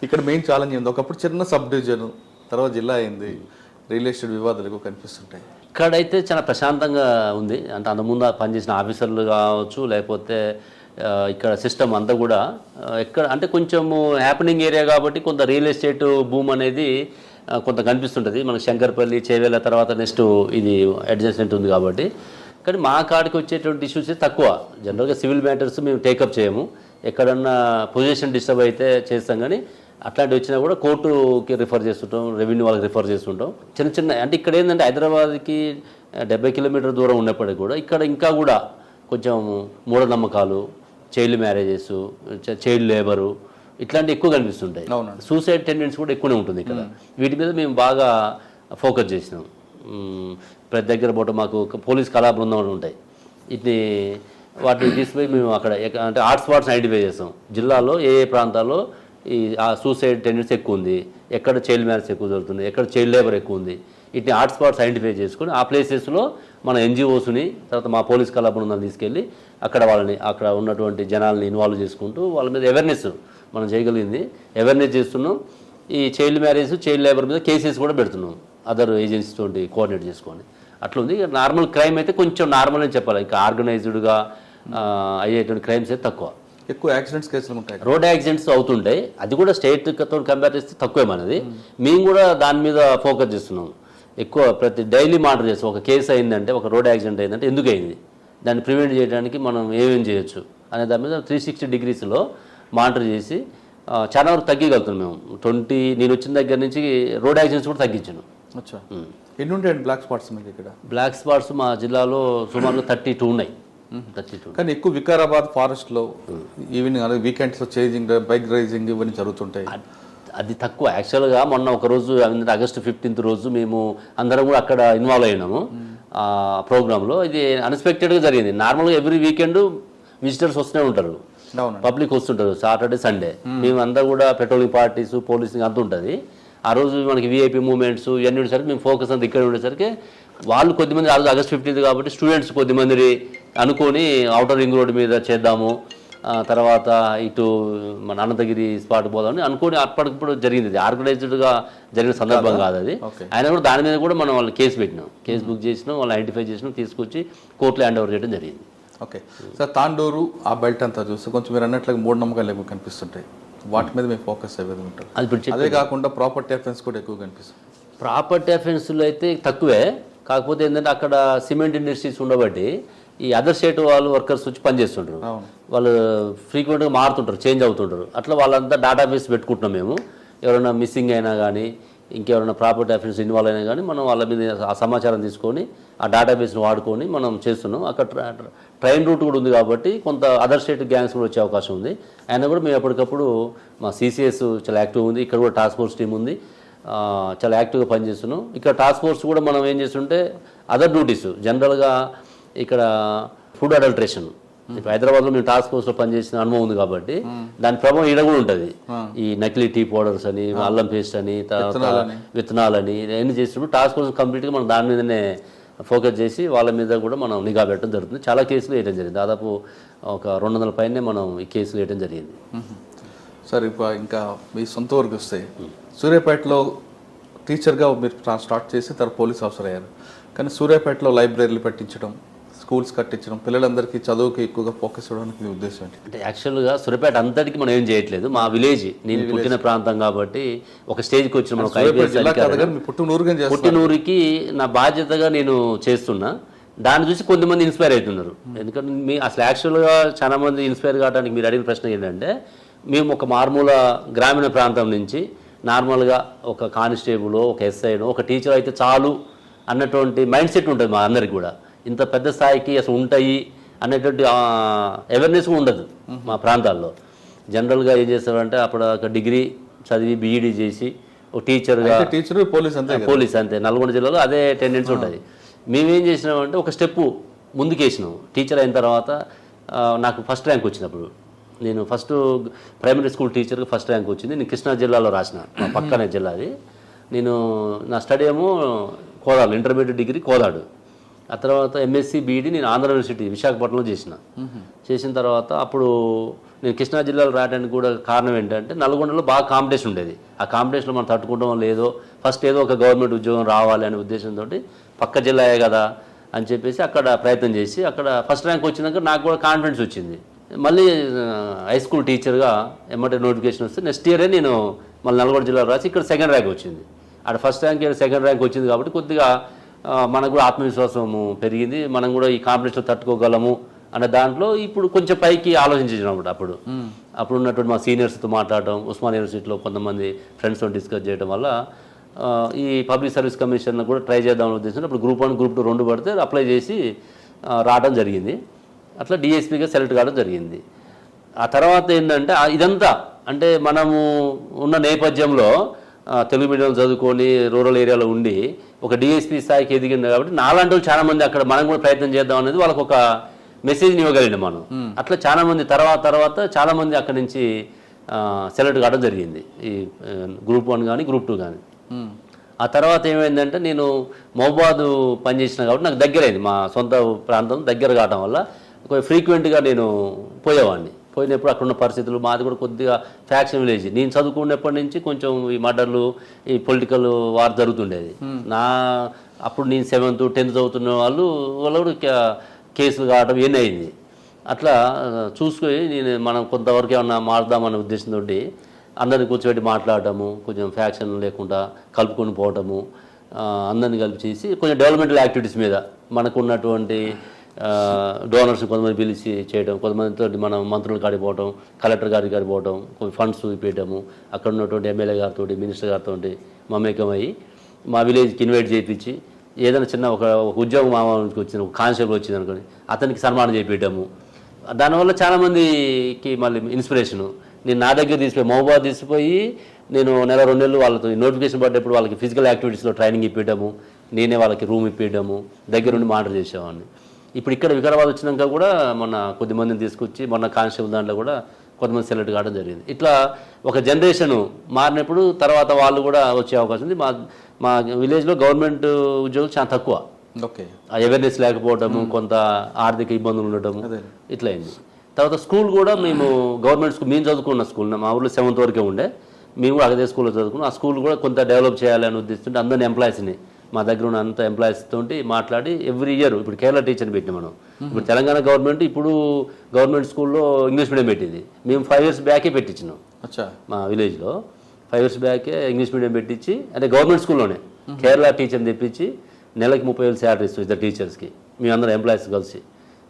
Speaker 2: ఇక్కడ మెయిన్ ఛాలెంజ్ ఉంది, ఒకప్పుడు చిన్న సబ్ డివిజన్, తర్వాత జిల్లా అయింది, రియల్ ఎస్టేట్ వివాదాలు ఎక్కువ కనిపిస్తుంటాయి.
Speaker 3: ఇక్కడైతే చాలా ప్రశాంతంగా ఉంది. అంటే అంతకుముందు పనిచేసిన ఆఫీసర్లు కావచ్చు, లేకపోతే ఇక్కడ సిస్టమ్ అంతా కూడా ఎక్కడ అంటే కొంచెము హ్యాపెనింగ్ ఏరియా కాబట్టి కొంత రియల్ ఎస్టేట్ భూమి అనేది కొంత కనిపిస్తుంటుంది మనకు. శంకర్పల్లి, చేవేళ్ళ తర్వాత నెక్స్ట్ ఇది అడ్జస్ట్మెంట్ ఉంది కాబట్టి. కానీ మా కాడికి వచ్చేటువంటి ఇష్యూస్ తక్కువ. జనరల్గా సివిల్ మ్యాటర్స్ మేము టేకప్ చేయము, ఎక్కడన్నా పొజిషన్ డిస్టర్బ్ అయితే చేస్తాం. కానీ అట్లాంటివి వచ్చినా కూడా కోర్టుకి రిఫర్ చేస్తుంటాం, రెవెన్యూ వాళ్ళకి రిఫర్ చేస్తుంటాం. చిన్న చిన్న అంటే ఇక్కడ ఏంటంటే హైదరాబాద్కి 70 కిలోమీటర్ల దూరం ఉన్నప్పటికీ కూడా ఇక్కడ ఇంకా కూడా కొంచెం మూఢనమ్మకాలు, చైల్డ్ మ్యారేజెస్, చైల్డ్ లేబరు ఇట్లాంటివి ఎక్కువ కనిపిస్తుంటాయి. సూసైడ్ టెండెన్సీ కూడా ఎక్కువనే ఉంటుంది ఇక్కడ. వీటి మీద మేము బాగా ఫోకస్ చేసినాం. ప్రతి దగ్గర పూట మాకు పోలీస్ కళా బృందాలు ఉంటాయి. వీటిని వాటిని తీసుకుపోయి మేము అక్కడ అంటే హాట్స్పాట్స్ ఐడెంటిఫై చేస్తాం. జిల్లాలో ఏ ప్రాంతాల్లో ఈ సూసైడ్ టెండెన్సీ ఎక్కువ ఉంది, ఎక్కడ చైల్డ్ మ్యారేజ్ ఎక్కువ జరుగుతుంది, ఎక్కడ చైల్డ్ లేబర్ ఎక్కువ ఉంది, వీటిని హాట్స్పాట్స్ ఐడెంటిఫై చేసుకుని ఆ ప్లేసెస్లో మన ఎన్జిఓస్ని తర్వాత మా పోలీస్ కళా బృందాన్ని తీసుకెళ్ళి అక్కడ వాళ్ళని అక్కడ ఉన్నటువంటి జనాల్ని ఇన్వాల్వ్ చేసుకుంటూ వాళ్ళ మీద అవేర్నెస్ మనం చేయగలిగింది అవేర్నెస్ చేస్తున్నాం. ఈ చైల్డ్ మ్యారేజ్, చైల్డ్ లేబర్ మీద కేసెస్ కూడా పెడుతున్నాం అదర్ ఏజెన్సీస్ తోటి కోఆర్డినేట్ చేసుకొని. అట్లుంది. నార్మల్ క్రైమ్ అయితే కొంచెం నార్మల్ అని చెప్పాలి. ఇంకా ఆర్గనైజ్డ్గా అయ్యేటువంటి క్రైమ్స్ అయితే తక్కువ.
Speaker 2: ఎక్కువ యాక్సిడెంట్స్ కేసులు ఉంటాయి,
Speaker 3: రోడ్ యాక్సిడెంట్స్ అవుతుంటాయి. అది కూడా స్టేట్తో కంపేర్ చేస్తే తక్కువే మనది. మేము కూడా దాని మీద ఫోకస్ చేస్తున్నాం ఎక్కువ. ప్రతి డైలీ మానిటర్ చేస్తాం. ఒక కేసు అయిందంటే, ఒక రోడ్ యాక్సిడెంట్ అయిందంటే ఎందుకు అయింది, దాన్ని ప్రివెంట్ చేయడానికి మనం ఏమేం చేయొచ్చు అనే దాని మీద 360 degreesలో మానిటర్ చేసి చాలా వరకు తగ్గగలుగుతున్నాం మేము. నేను వచ్చిన దగ్గర నుంచి రోడ్ యాక్సిడెంట్స్ కూడా తగ్గించాను.
Speaker 2: అచ్చా, ఎన్ని ఉంటాయండి బ్లాక్ స్పాట్స్ మీకు ఇక్కడ?
Speaker 3: బ్లాక్ స్పాట్స్ మా జిల్లాలో సుమారుగా 32 ఉన్నాయి. 32.
Speaker 2: కానీ ఎక్కువ వికారాబాద్ ఫారెస్ట్లో ఈవినింగ్ వీకెండ్స్లో చేంజింగ్ బైక్ రైజింగ్ ఇవన్నీ జరుగుతుంటాయి.
Speaker 3: అది తక్కువ యాక్చువల్గా. మొన్న ఒక రోజు ఆగస్టు 15th రోజు మేము అందరం కూడా అక్కడ ఇన్వాల్వ్ అయినాము ప్రోగ్రాంలో. ఇది అన్ఎక్స్పెక్టెడ్గా జరిగింది. నార్మల్గా ఎవ్రీ వీకెండ్ విజిటర్స్ వస్తూనే ఉంటారు, పబ్లిక్ వస్తుంటారు, సాటర్డే సండే. మేము అందరూ కూడా పెట్రోలింగ్ పార్టీస్ పోలీసింగ్ అంతా ఉంటుంది. ఆ రోజు మనకి విఐపీ మూవ్మెంట్స్ ఇవన్నీ ఉండేసరికి మేము ఫోకస్ అంతా ఇక్కడ ఉండేసరికి వాళ్ళు కొద్దిమంది ఆ రోజు ఆగస్ట్ 15th కాబట్టి స్టూడెంట్స్ కొద్దిమంది అనుకొని ఔటర్ రింగ్ రోడ్ మీద చేద్దాము, తర్వాత ఇటు మన అనంతగిరి స్పాట్ పోదామని అనుకొని అప్పటికప్పుడు జరిగింది. ఇది ఆర్గనైజ్డ్గా జరిగిన సందర్భం కాదు అది. అయినా కూడా దాని మీద కూడా మనం వాళ్ళు కేసు పెట్టినాం, కేసు బుక్ చేసినాం, వాళ్ళు ఐడెంటిఫై చేసినాం, తీసుకొచ్చి కోర్టులో హ్యాండ్ ఓవర్ చేయడం జరిగింది.
Speaker 2: ఓకే సార్, తాండూరు ఆ బెల్ట్ అంతా చూస్తే కొంచెం మీరు అన్నట్లుగా మూఢనమ్మకాలు ఎక్కువ కనిపిస్తుంటాయి. వాటి మీద మేము ఫోకస్ అయ్యేది ఉంటుంది. అదే కాకుండా ప్రాపర్టీ అఫెన్స్ కూడా ఎక్కువ కనిపిస్తుంది.
Speaker 3: ప్రాపర్టీ అఫెన్స్లు అయితే తక్కువే, కాకపోతే ఏంటంటే అక్కడ సిమెంట్ ఇండస్ట్రీస్ ఉండబట్టి ఈ అదర్ స్టేట్ వాళ్ళు వర్కర్స్ వచ్చి పనిచేస్తుంటారు. వాళ్ళు ఫ్రీక్వెంట్గా మారుతుంటారు, చేంజ్ అవుతుంటారు. అట్లా వాళ్ళంతా డేటాబేస్ పెట్టుకుంటున్నాం మేము. ఎవరైనా మిస్సింగ్ అయినా కానీ ఇంకెవరైనా ప్రాపర్టీ అఫెన్స్ ఇన్వాల్వ్ అయినా కానీ మనం వాళ్ళ మీద ఆ సమాచారం తీసుకొని ఆ డేటాబేస్ని వాడుకొని మనం చేస్తున్నాం. అక్కడ ట్రైన్ రూట్ కూడా ఉంది కాబట్టి కొంత అదర్ స్టేట్ గ్యాంగ్స్ కూడా వచ్చే అవకాశం ఉంది. అయినా కూడా మేము ఎప్పటికప్పుడు మా CCS చాలా యాక్టివ్ ఉంది. ఇక్కడ కూడా టాస్క్ ఫోర్స్ టీం ఉంది, చాలా యాక్టివ్గా పనిచేస్తున్నాం. ఇక్కడ టాస్క్ ఫోర్స్ కూడా మనం ఏం చేస్తుంటే అదర్ డ్యూటీస్ జనరల్గా ఇక్కడ ఫుడ్ అడల్ట్రేషన్, ఇప్పుడు హైదరాబాద్లో మేము టాస్క్ ఫోర్స్లో పనిచేసిన అనుభవం ఉంది కాబట్టి దాని ప్రభావం ఈడ కూడా ఉంటుంది. ఈ నకిలీ టీ పౌడర్స్ అని, అల్లం పేస్ట్ అని, విత్తనాలని ఇవన్నీ చేసినప్పుడు టాస్క్ ఫోర్స్ కంప్లీట్గా మనం దాని మీదనే ఫోకస్ చేసి వాళ్ళ మీద కూడా మనం నిఘా పెట్టడం జరుగుతుంది. చాలా కేసులు వేయడం జరిగింది, దాదాపు ఒక 200 పైనే మనం ఈ కేసులు వేయడం జరిగింది.
Speaker 2: సార్ ఇప్పుడు ఇంకా మీ సొంత వరకు వస్తే సూర్యాపేటలో టీచర్గా మీరు స్టార్ట్ చేసి తర్వాత పోలీస్ ఆఫీసర్ అయ్యారు. కానీ సూర్యాపేటలో లైబ్రరీలు పెట్టించడం, స్కూల్స్ కట్టించడం, పిల్లలందరికీ చదువుకి ఎక్కువగా ఫోకస్ ఇవ్వడానికి మీ ఉద్దేశం ఏంటి?
Speaker 3: అంటే యాక్చువల్గా సూర్యాపేట అంతటికి మనం ఏం చేయట్లేదు. మా విలేజ్, నేను పుట్టిన ప్రాంతం కాబట్టి ఒక స్టేజ్కి వచ్చిన మనం పుట్టినూరికి నా బాధ్యతగా నేను చేస్తున్నా. దాన్ని చూసి కొంతమంది ఇన్స్పైర్ అవుతున్నారు. ఎందుకంటే మీ అసలు యాక్చువల్గా చాలా మంది ఇన్స్పైర్ కావడానికి మీరు అడిగిన ప్రశ్న ఏంటంటే, మేము ఒక మారుమూల గ్రామీణ ప్రాంతం నుంచి నార్మల్గా ఒక కానిస్టేబుల్, ఒక ఎస్ఐనో, ఒక టీచర్ అయితే చాలు అన్నటువంటి మైండ్ సెట్ ఉంటుంది మా అందరికి కూడా. ఇంత పెద్ద స్థాయికి అసలు ఉంటాయి అనేటువంటి అవేర్నెస్ ఉండదు మా ప్రాంతాల్లో. జనరల్గా ఏం చేస్తారంటే అప్పుడు ఒక డిగ్రీ చదివి BEd చేసి ఒక టీచర్గా, పోలీస్ అంతే. నల్గొండ జిల్లాలో అదే టెండెన్సీ ఉంటుంది. మేమేం చేసినామంటే ఒక స్టెప్ ముందుకేసినాం. టీచర్ అయిన తర్వాత నాకు ఫస్ట్ ర్యాంక్ వచ్చినప్పుడు, నేను ఫస్ట్ ప్రైమరీ స్కూల్ టీచర్కి ఫస్ట్ ర్యాంక్ వచ్చింది. నేను కృష్ణా జిల్లాలో రాసిన, మా పక్కనే జిల్లా అది. నేను నా స్టడీ ఏమో కోదాడు, ఇంటర్మీడియట్ డిగ్రీ కోదాడు. ఆ తర్వాత MSc BEd నేను ఆంధ్ర యూనివర్సిటీ విశాఖపట్నంలో చేసిన తర్వాత అప్పుడు నేను కృష్ణా జిల్లాలో రావడానికి కూడా కారణం ఏంటంటే నల్గొండలో బాగా కాంపిటీషన్ ఉండేది. ఆ కాంపిటీషన్లో మనం తట్టుకోవడం లేదో, ఫస్ట్ ఏదో ఒక గవర్నమెంట్ ఉద్యోగం రావాలి అనే ఉద్దేశంతో పక్క జిల్లాయే కదా అని చెప్పేసి అక్కడ ప్రయత్నం చేసి అక్కడ ఫస్ట్ ర్యాంక్ వచ్చినాక నాకు కూడా కాన్ఫిడెన్స్ వచ్చింది. మళ్ళీ హై స్కూల్ టీచర్గా ఎమ్మటే నోటిఫికేషన్ వస్తే నెక్స్ట్ ఇయరే నేను మళ్ళీ నల్గొండ జిల్లాలో రాసి ఇక్కడ సెకండ్ ర్యాంక్ వచ్చింది. అక్కడ ఫస్ట్ ర్యాంక్ సెకండ్ ర్యాంక్ వచ్చింది కాబట్టి కొద్దిగా మనకు కూడా ఆత్మవిశ్వాసం పెరిగింది. మనం కూడా ఈ కాంపిటీషన్లో తట్టుకోగలము అనే దాంట్లో ఇప్పుడు కొంచెం పైకి ఆలోచించినప్పుడు అప్పుడు ఉన్నటువంటి మా సీనియర్స్తో మాట్లాడటం, ఉస్మానియా యూనివర్సిటీలో కొంతమంది ఫ్రెండ్స్తో డిస్కస్ చేయడం వల్ల ఈ పబ్లిక్ సర్వీస్ కమిషన్ కూడా ట్రై చేద్దామని ఉద్దేశంతో అప్పుడు గ్రూప్ 1 గ్రూప్ 2 2 పడితే అప్లై చేసి రావడం జరిగింది. అట్లా DSPగా సెలెక్ట్ కావడం జరిగింది. ఆ తర్వాత ఏంటంటే ఇదంతా అంటే మనము ఉన్న నేపథ్యంలో తెలుగు మీడియం చదువుకొని రూరల్ ఏరియాలో ఉండి ఒక DSP స్థాయికి ఎదిగింది కాబట్టి నాలాంటి వాళ్ళు చాలా మంది అక్కడ మనం కూడా ప్రయత్నం చేద్దాం అనేది వాళ్ళకు ఒక మెసేజ్ని ఇవ్వగలిగిన మనం. అట్లా చాలా మంది తర్వాత చాలా మంది అక్కడి నుంచి సెలెక్ట్ కావడం జరిగింది, ఈ గ్రూప్ 1 కానీ గ్రూప్ 2 కానీ. ఆ తర్వాత ఏమైందంటే నేను మహబాద్ పనిచేసిన కాబట్టి నాకు దగ్గరైంది, మా సొంత ప్రాంతం దగ్గర కావడం వల్ల కొంచెం ఫ్రీక్వెంట్గా నేను పోయినప్పుడు అక్కడున్న పరిస్థితులు, మాది కూడా కొద్దిగా ఫ్యాక్షన్ విలేజ్. నేను చదువుకునేప్పటి నుంచి కొంచెం ఈ మర్డర్లు, ఈ పొలిటికల్ వార్ జరుగుతుండేది. అప్పుడు నేను 7th 10th చదువుతున్న వాళ్ళు కూడా కేసులు కావడం ఇవన్నీ అయింది. అట్లా చూసుకొని మనం కొంతవరకు ఏమన్నా మారుదామనే ఉద్దేశంతో అందరిని కూర్చోబెట్టి మాట్లాడటము, కొంచెం ఫ్యాక్షన్ లేకుండా కలుపుకొని పోవటము, అందరిని కలిపి చేసి కొంచెం డెవలప్మెంటల్ యాక్టివిటీస్ మీద మనకున్నటువంటి డోనర్స్ కొంతమంది పిలిచి చేయడం, కొంతమందితో మనం మంత్రుల కాడికి పోవడం, కలెక్టర్ గారికి పోవడం, కొన్ని ఫండ్స్ చూపించడము, అక్కడ ఉన్నటువంటి ఎమ్మెల్యే గారితో, మినిస్టర్ గారితో మమేకమయ్యి మా విలేజ్కి ఇన్వైట్ చేయించి ఏదైనా చిన్న ఒక ఉద్యోగం మామూలుకి వచ్చింది, ఒక కానిస్టేబుల్ వచ్చింది అనుకోని అతనికి సన్మానం చేయించడము. దానివల్ల చాలామందికి మళ్ళీ ఇన్స్పిరేషను. నేను నా దగ్గర తీసుకుపోయి మహబూబాద్ తీసుకుపోయి నేను నెల 2 నెలలు వాళ్ళతో నోటిఫికేషన్ పడ్డప్పుడు వాళ్ళకి ఫిజికల్ యాక్టివిటీస్లో ట్రైనింగ్ ఇప్పించడము, నేనే వాళ్ళకి రూమ్ ఇప్పించడము, దగ్గర నుండి మానిటర్ చేసేవాడిని. ఇప్పుడు ఇక్కడ వికారాబాద్ వచ్చినాక కూడా మొన్న కొద్దిమందిని తీసుకొచ్చి మొన్న కానిస్టేబుల్ దాంట్లో కూడా కొంతమంది సెలెక్ట్ కావడం జరిగింది. ఇట్లా ఒక జనరేషన్ మారినప్పుడు తర్వాత వాళ్ళు కూడా వచ్చే అవకాశం ఉంది. మా విలేజ్లో గవర్నమెంట్ ఉద్యోగులు చాలా తక్కువ.
Speaker 2: ఓకే,
Speaker 3: అవేర్నెస్ లేకపోవడము, కొంత ఆర్థిక ఇబ్బందులు ఉండటము, ఇట్లా అయింది. తర్వాత స్కూల్ కూడా మేము గవర్నమెంట్ స్కూల్, మేము చదువుకున్న స్కూల్ మా ఊళ్ళో 7th వరకే ఉండే, మేము కూడా అదే స్కూల్లో చదువుకున్నాం. ఆ స్కూల్ కూడా కొంత డెవలప్ చేయాలని ఉద్దేశిస్తుంటే అందరిని ఎంప్లాయీస్ని మా దగ్గర ఉన్న అంత ఎంప్లాయీస్ తోటి మాట్లాడి ఎవ్రీ ఇయర్ ఇప్పుడు కేరళ టీచర్ని పెట్టినాం మనం. ఇప్పుడు తెలంగాణ గవర్నమెంట్ ఇప్పుడు గవర్నమెంట్ స్కూల్లో ఇంగ్లీష్ మీడియం పెట్టింది. మేము 5 years బ్యాకే పెట్టించినాం మా విలేజ్లో. 5 years బ్యాకే ఇంగ్లీష్ మీడియం పెట్టించి, అంటే గవర్నమెంట్ స్కూల్లోనే కేరళ టీచర్ని తెప్పించి నెలకి 30,000 శాలరీ ఇస్తాం ఇద్దరు టీచర్స్కి, మేమందరం ఎంప్లాయీస్ కలిసి.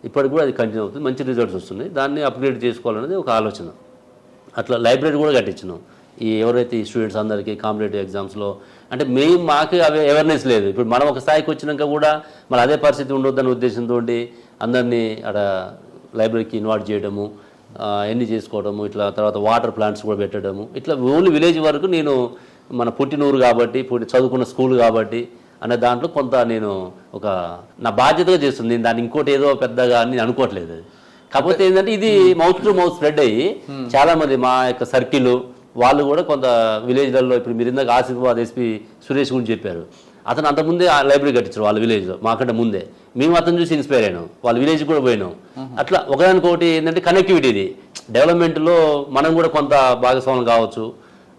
Speaker 3: ఇప్పటికి కూడా అది కంటిన్యూ అవుతుంది, మంచి రిజల్ట్స్ వస్తున్నాయి. దాన్ని అప్గ్రేడ్ చేసుకోవాలనేది ఒక ఆలోచన. అట్లా లైబ్రరీ కూడా కట్టించినాం. ఈ ఎవరైతే ఈ స్టూడెంట్స్ అందరికీ కాంపిటేటివ్ ఎగ్జామ్స్లో, అంటే మాకు అవి అవేర్నెస్ లేదు. ఇప్పుడు మనం ఒక స్థాయికి వచ్చినాక కూడా మన అదే పరిస్థితి ఉండొద్దనే ఉద్దేశంతో అందరినీ అక్కడ లైబ్రరీకి ఇన్వైట్ చేయడము, ఎన్ని చేసుకోవడము, ఇట్లా తర్వాత వాటర్ ప్లాంట్స్ కూడా పెట్టడము, ఇట్లా ఓన్లీ విలేజ్ వరకు నేను మన పుట్టినూరు కాబట్టి, చదువుకున్న స్కూల్ కాబట్టి అనే దాంట్లో కొంత నేను ఒక నా బాధ్యతగా చేస్తుంది. నేను దాన్ని ఇంకోటి ఏదో పెద్దగా అని అనుకోవట్లేదు. కాకపోతే ఏంటంటే ఇది మౌత్ టు మౌత్ స్ప్రెడ్ అయ్యి చాలామంది మా యొక్క సర్కిల్ వాళ్ళు కూడా కొంత విలేజ్లలో, ఇప్పుడు మీరు ఇందాక ఆసిఫాబాద్ ఎస్పీ సురేష్ గురించి చెప్పారు, అతను అంతకుముందే ఆ లైబ్రరీ కట్టించారు వాళ్ళ విలేజ్లో మాకంటే ముందే. మేము అతను చూసి ఇన్స్పైర్ అయినాం, వాళ్ళ విలేజ్ కూడా పోయినాం. అట్లా ఒకదానికొకటి ఏంటంటే కనెక్టివిటీ, ఇది డెవలప్మెంట్లో మనం కూడా కొంత భాగస్వామ్యం కావచ్చు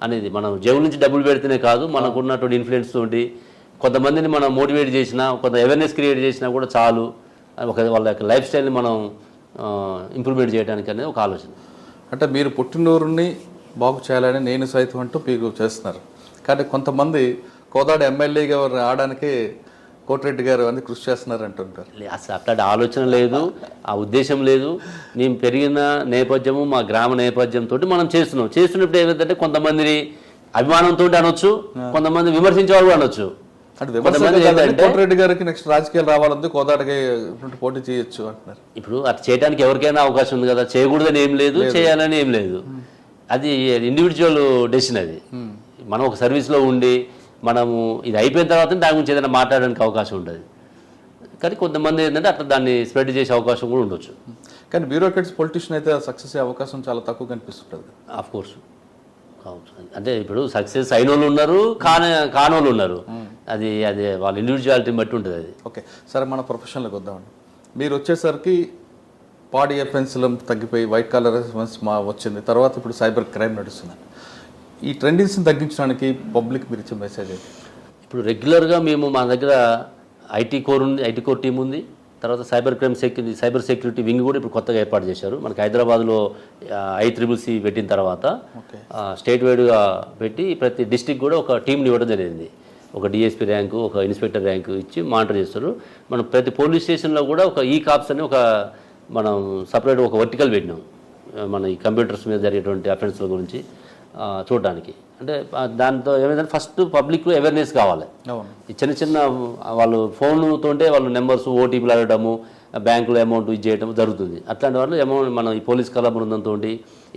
Speaker 3: అనేది. మనం జేబుల నుంచి డబ్బులు పెడితేనే కాదు, మనకు ఉన్నటువంటి ఇన్ఫ్లుయెన్స్ తోటి కొంతమందిని మనం మోటివేట్ చేసినా, కొంత అవేర్నెస్ క్రియేట్ చేసినా కూడా చాలు. వాళ్ళ యొక్క లైఫ్ స్టైల్ని మనం ఇంప్రూవ్మెంట్ చేయడానికి అనేది ఒక ఆలోచన.
Speaker 2: అంటే మీరు పుట్టినూరుని బాగు చేయాలని నేను సైతం అంటూ మీకు చేస్తున్నారు. కానీ కొంతమంది కోదాడ ఎమ్మెల్యేగా రావడానికి కోటిరెడ్డి గారు అని కృషి చేస్తున్నారు అంటుంటారు.
Speaker 3: అసలు అట్లాంటి ఆలోచన లేదు, ఆ ఉద్దేశం లేదు. మేము పెరిగిన నేపథ్యము, మా గ్రామ నేపథ్యంతో మనం చేస్తున్నప్పుడు ఏమైందంటే కొంతమందిని అభిమానంతో అనొచ్చు, కొంతమంది విమర్శించేవాళ్ళు కూడా అనొచ్చు.
Speaker 2: కోటిరెడ్డి గారికి నెక్స్ట్ రాజకీయాలు రావాలంటే కోదాడకి పోటీ చేయొచ్చు అంటున్నారు.
Speaker 3: ఇప్పుడు అది చేయడానికి ఎవరికైనా అవకాశం ఉంది కదా, చేయకూడదని ఏం లేదు, చేయాలని ఏం లేదు. అది ఇండివిజువల్ డెసిషన్. అది మనం ఒక సర్వీస్లో ఉండి మనము ఇది అయిపోయిన తర్వాత దాని గురించి ఏదైనా మాట్లాడడానికి అవకాశం ఉంటుంది. కానీ కొంతమంది ఏంటంటే అట్లా దాన్ని స్ప్రెడ్ చేసే అవకాశం కూడా ఉండొచ్చు.
Speaker 2: కానీ బ్యూరోక్రాట్స్ పొలిటీషియన్ అయితే సక్సెస్ అయ్యే అవకాశం చాలా తక్కువ కనిపిస్తుంటుంది.
Speaker 3: ఆఫ్ కోర్స్ కావచ్చు. అంటే ఇప్పుడు సక్సెస్ అయిన వాళ్ళు ఉన్నారు, కానోళ్ళు ఉన్నారు. అది వాళ్ళ ఇండివిజువాలిటీని బట్టి ఉంటుంది అది.
Speaker 2: ఓకే, సరే మన ప్రొఫెషన్లోకి వద్దామండి. మీరు వచ్చేసరికి పాడి అఫెన్స్లు తగ్గిపోయి వైట్ కాలర్ అఫెన్స్ వచ్చింది, తర్వాత ఇప్పుడు సైబర్ క్రైమ్ నడుస్తుంది. ఈ ట్రెండింగ్స్ని తగ్గించడానికి పబ్లిక్ మీరు ఇచ్చే మెసేజ్ ఏంటి?
Speaker 3: ఇప్పుడు రెగ్యులర్గా మేము మా దగ్గర ఐటీ కోర్ టీం ఉంది. తర్వాత సైబర్ సెక్యూరిటీ వింగ్ కూడా ఇప్పుడు కొత్తగా ఏర్పాటు చేశారు. మనకి హైదరాబాద్లో ICCC పెట్టిన తర్వాత స్టేట్ వైడ్గా పెట్టి ప్రతి డిస్టిక్ కూడా ఒక టీంని ఇవ్వడం జరిగింది. ఒక DSP ర్యాంకు, ఒక ఇన్స్పెక్టర్ ర్యాంకు ఇచ్చి మానిటర్ చేస్తారు. మనం ప్రతి పోలీస్ స్టేషన్లో కూడా ఒక కాప్స్ అని మనం సపరేట్ ఒక వర్టికల్ పెట్టినాం. మన ఈ కంప్యూటర్స్ మీద జరిగేటువంటి అఫెన్స్ల గురించి చూడడానికి. అంటే దాంతో ఏమైందంటే ఫస్ట్ పబ్లిక్ అవేర్నెస్ కావాలి. ఈ చిన్న వాళ్ళు ఫోన్తోటే వాళ్ళు నెంబర్స్ OTPలు అడగడము, బ్యాంకులో అమౌంట్ చేయడం జరుగుతుంది. అట్లాంటి వాళ్ళు అమౌంట్ మనం ఈ పోలీస్ కళా బృందంతో,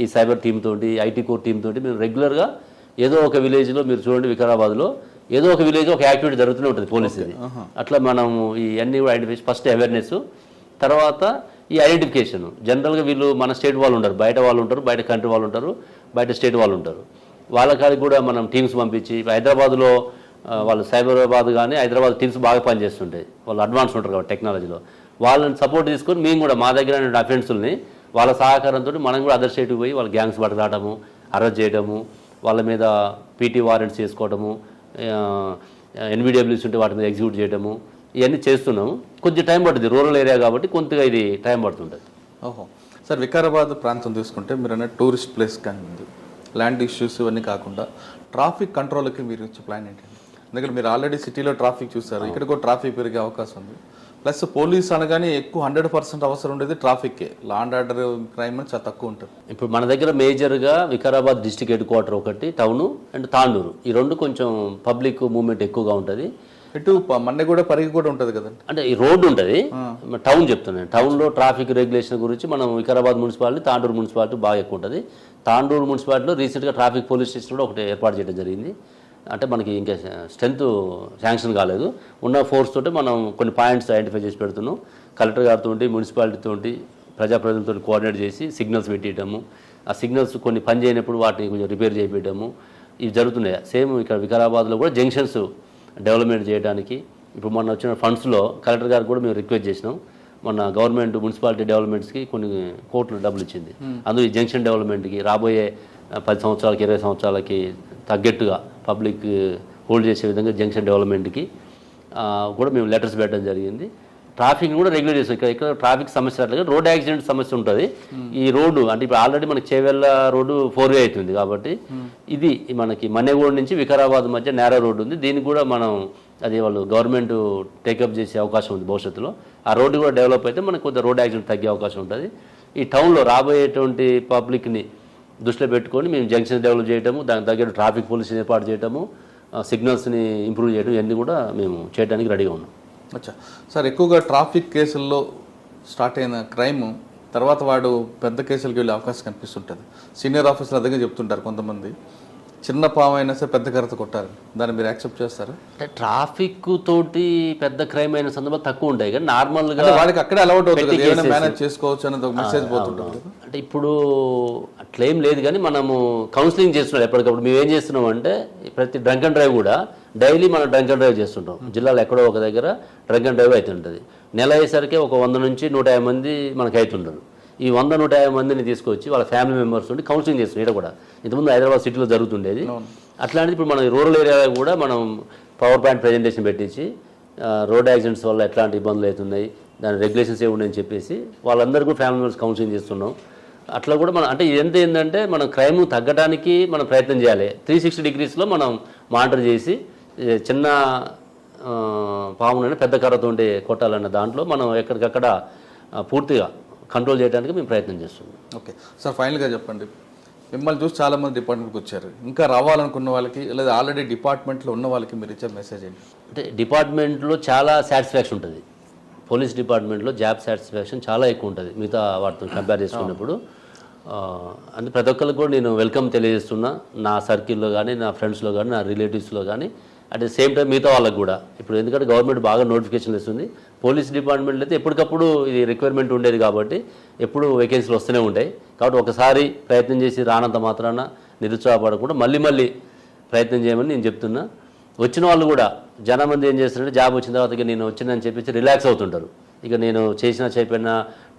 Speaker 3: ఈ సైబర్ టీమ్ తోటి, IT కోర్ టీమ్ తోటి మేము రెగ్యులర్గా ఏదో ఒక విలేజ్లో మీరు చూడండి, వికారాబాద్లో ఏదో ఒక విలేజ్ ఒక యాక్టివిటీ జరుగుతూనే ఉంటుంది పోలీసుది. అట్లా మనం ఈ అన్నీ కూడా ఐడెంటిఫై, ఫస్ట్ అవేర్నెస్, తర్వాత ఈ ఐడెంటిఫికేషన్. జనరల్గా వీళ్ళు మన స్టేట్ వాళ్ళు ఉంటారు, బయట వాళ్ళు ఉంటారు, బయట కంట్రీ వాళ్ళు ఉంటారు, బయట స్టేట్ వాళ్ళు ఉంటారు. వాళ్ళ కాడికి కూడా మనం టీమ్స్ పంపించి, హైదరాబాద్లో వాళ్ళు సైబరాబాద్ కానీ హైదరాబాద్ టీమ్స్ బాగా పనిచేస్తుంటాయి, వాళ్ళు అడ్వాన్స్ ఉంటారు కాబట్టి టెక్నాలజీలో. వాళ్ళని సపోర్ట్ తీసుకొని మేము కూడా మా దగ్గర అఫెన్స్ని వాళ్ళ సహకారంతో మనం కూడా అదర్ స్టేట్కి పోయి వాళ్ళ గ్యాంగ్స్ పట్టుకురావడము, అరెస్ట్ చేయడము, వాళ్ళ మీద PT వారెంట్స్ చేసుకోవడము, NVWs ఉంటే వాటి మీద ఎగ్జిక్యూట్ చేయడము, ఇవన్నీ చేస్తున్నాము. కొంచెం టైం పడుతుంది, రూరల్ ఏరియా కాబట్టి కొంతగా ఇది టైం పడుతుంటుంది.
Speaker 2: ఓహో సార్, వికారాబాద్ ప్రాంతం తీసుకుంటే మీరు అన్న టూరిస్ట్ ప్లేస్ కానీ ఉంది, ల్యాండ్ ఇష్యూస్ ఇవన్నీ కాకుండా ట్రాఫిక్ కంట్రోల్కి మీరు ఇచ్చే ప్లాన్ ఏంటండి? ఎందుకంటే మీరు ఆల్రెడీ సిటీలో ట్రాఫిక్ చూస్తారు, ఇక్కడ కూడా ట్రాఫిక్ పెరిగే అవకాశం ఉంది. ప్లస్ పోలీస్ అనగానే ఎక్కువ 100% అవసరం ఉండేది ట్రాఫిక్కే. లా అండ్ ఆర్డర్ క్రైమ్ అని చాలా తక్కువ ఉంటుంది.
Speaker 3: ఇప్పుడు మన దగ్గర మేజర్గా వికారాబాద్ డిస్ట్రిక్ట్ హెడ్ క్వార్టర్ ఒకటి, టౌను అండ్ తాండూరు, ఈ రెండు కొంచెం పబ్లిక్ మూవ్మెంట్ ఎక్కువగా ఉంటుంది.
Speaker 2: ఇటు మన్నెగూడ పరిగి కూడా ఉంటుంది కదండి.
Speaker 3: అంటే ఈ రోడ్డు ఉంటుంది, టౌన్ చెప్తున్నాను. టౌన్లో ట్రాఫిక్ రెగ్యులేషన్ గురించి మనం వికారాబాద్ మున్సిపాలిటీ, తాండూరు మున్సిపాలిటీ బాగా ఎక్కువ ఉంటుంది. తాండూరు మున్సిపాలిటీలో రీసెంట్గా ట్రాఫిక్ పోలీస్ స్టేషన్ కూడా ఒకటి ఏర్పాటు చేయడం జరిగింది. అంటే మనకి ఇంకా స్ట్రెంత్ శాంక్షన్ కాలేదు. ఉన్న ఫోర్స్ తోటి మనం కొన్ని పాయింట్స్ ఐడెంటిఫై చేసి పెడుతున్నాం. కలెక్టర్ గారితో, మున్సిపాలిటీతో, ప్రజాప్రతినిధులతో కోఆర్డినేట్ చేసి సిగ్నల్స్ పెట్టేయటము, ఆ సిగ్నల్స్ కొన్ని పని చేయనప్పుడు వాటిని కొంచెం రిపేర్ చేయించడము ఇవి జరుగుతున్నాయి. సేమ్ ఇక్కడ వికారాబాద్లో కూడా జంక్షన్స్ డెవలప్మెంట్ చేయడానికి ఇప్పుడు మొన్న వచ్చిన ఫండ్స్లో కలెక్టర్ గారికి కూడా మేము రిక్వెస్ట్ చేసినాం. మొన్న గవర్నమెంట్ మున్సిపాలిటీ డెవలప్మెంట్స్కి కొన్ని కోట్లు డబ్బులు ఇచ్చింది. అందులో ఈ జంక్షన్ డెవలప్మెంట్కి రాబోయే 10 సంవత్సరాలకి 20 సంవత్సరాలకి తగ్గట్టుగా పబ్లిక్ హోల్డ్ చేసే విధంగా జంక్షన్ డెవలప్మెంట్కి కూడా మేము లెటర్స్ పెట్టడం జరిగింది. ట్రాఫిక్ కూడా రెగ్యులేట్ చేస్తాం. ఇక్కడ ట్రాఫిక్ సమస్య అట్లా రోడ్ యాక్సిడెంట్ సమస్య ఉంటుంది. ఈ రోడ్డు అంటే ఇప్పుడు ఆల్రెడీ మనకి చేవెళ్ళ రోడ్డు 4-వే అవుతుంది కాబట్టి ఇది మనకి మన్నెగూడ నుంచి వికారాబాద్ మధ్య నేరో రోడ్డు ఉంది. దీనికి కూడా మనం అది వాళ్ళు గవర్నమెంట్ టేకప్ చేసే అవకాశం ఉంది భవిష్యత్తులో. ఆ రోడ్డు కూడా డెవలప్ అయితే మనకు కొంత రోడ్ యాక్సిడెంట్ తగ్గే అవకాశం ఉంటుంది. ఈ టౌన్లో రాబోయేటువంటి పబ్లిక్ని దృష్టిలో పెట్టుకొని మేము జంక్షన్స్ డెవలప్ చేయటము, దానికి తగ్గట్టు ట్రాఫిక్ పోలీసుని ఏర్పాటు చేయటము, సిగ్నల్స్ని ఇంప్రూవ్ చేయడం, ఇవన్నీ కూడా మేము చేయడానికి రెడీగా ఉన్నాం.
Speaker 2: అచ్చా సార్, ఎక్కువగా ట్రాఫిక్ కేసుల్లో స్టార్ట్ అయిన క్రైమ్ తర్వాత వాడు పెద్ద కేసులకు వెళ్ళే అవకాశం కనిపిస్తుంటుంది. సీనియర్ ఆఫీసర్ల దగ్గర చెప్తుంటారు కొంతమంది, చిన్న పాము అయినా సరే పెద్ద కర్రతో కొట్టారు. దాన్ని మీరు యాక్సెప్ట్ చేస్తారా?
Speaker 3: అంటే ట్రాఫిక్ తోటి పెద్ద క్రైమ్ అయిన సందర్భాలు తక్కువ ఉంటాయి కానీ నార్మల్గా
Speaker 2: వాడికి అక్కడే అలవాటు అవుతుంది, ఏమైనా మేనేజ్ చేసుకోవచ్చు అనేది ఒక మెసేజ్ పోతుంటుంది.
Speaker 3: అంటే ఇప్పుడు అట్లేం లేదు కానీ మనము కౌన్సిలింగ్ చేస్తున్నాం ఎప్పటికప్పుడు. మేము ఏం చేస్తున్నాం అంటే ప్రతి డ్రంక్ అండ్ డ్రైవ్ కూడా డైలీ మనం డ్రంక్ అండ్ డ్రైవ్ చేస్తుంటాం. జిల్లాలో ఎక్కడో ఒక దగ్గర డ్రంక్ అండ్ డ్రైవ్ అవుతుంటుంది. నెల అయ్యేసరికి ఒక 100 నుంచి 150 మంది మనకు అవుతుంటారు. ఈ 100-150 మందిని తీసుకొచ్చి వాళ్ళ ఫ్యామిలీ మెంబర్స్ ఉండి కౌన్సిలింగ్ చేస్తున్నాం. ఇక్కడ కూడా ఇంతకుముందు హైదరాబాద్ సిటీలో జరుగుతుండేది. అట్లాంటిది ఇప్పుడు మన రూరల్ ఏరియాలో కూడా మనం పవర్ పాయింట్ ప్రజెంటేషన్ పెట్టించి రోడ్ యాక్సిడెంట్స్ వల్ల ఎట్లాంటి ఇబ్బందులు అవుతున్నాయి, దాని రెగ్యులేషన్స్ ఏమున్నాయని చెప్పేసి వాళ్ళందరికీ ఫ్యామిలీ మెంబర్స్ కౌన్సిలింగ్ చేస్తున్నాం. అట్లా కూడా మనం అంటే ఎంత ఏంటంటే మనం క్రైమ్ తగ్గడానికి మనం ప్రయత్నం చేయాలి. 360 degreesలో మనం మానిటర్ చేసి చిన్న పామునైనా పెద్ద కర్రతో కొట్టాలన్న దాంట్లో మనం ఎక్కడికక్కడ పూర్తిగా కంట్రోల్ చేయడానికి మేము ప్రయత్నం చేస్తున్నాం.
Speaker 2: ఓకే సార్, ఫైనల్గా చెప్పండి, మిమ్మల్ని చూసి చాలామంది డిపార్ట్మెంట్కి వచ్చారు, ఇంకా రావాలనుకున్న వాళ్ళకి లేదా ఆల్రెడీ డిపార్ట్మెంట్లో ఉన్న వాళ్ళకి మీరు ఇచ్చే మెసేజ్ ఏంటి?
Speaker 3: అంటే డిపార్ట్మెంట్లో చాలా సాటిస్ఫాక్షన్ ఉంటుంది. పోలీస్ డిపార్ట్మెంట్లో జాబ్ సాటిస్ఫాక్షన్ చాలా ఎక్కువ ఉంటుంది మిగతా వాటితో కంపేర్ చేసుకున్నప్పుడు. అంటే ప్రతి ఒక్కరికి కూడా నేను వెల్కమ్ తెలియజేస్తున్నా, నా సర్కిల్లో కానీ, నా ఫ్రెండ్స్లో కానీ, నా రిలేటివ్స్లో కానీ. అట్ ద సేమ్ టైం మిగతా వాళ్ళకి కూడా ఇప్పుడు ఎందుకంటే గవర్నమెంట్ బాగా నోటిఫికేషన్ ఇస్తుంది. పోలీస్ డిపార్ట్మెంట్లో అయితే ఎప్పటికప్పుడు ఇది రిక్వైర్మెంట్ ఉండేది కాబట్టి ఎప్పుడు వేకెన్సీలు వస్తూనే ఉంటాయి. కాబట్టి ఒకసారి ప్రయత్నం చేసి రానంత మాత్రాన నిరుత్సాహపడకుండా మళ్ళీ ప్రయత్నం చేయమని నేను చెప్తున్నా. వచ్చిన వాళ్ళు కూడా జనమంది ఏం చేస్తారంటే జాబ్ వచ్చిన తర్వాత ఇక నేను వచ్చిందని చెప్పేసి రిలాక్స్ అవుతుంటారు. ఇక నేను చెప్పిన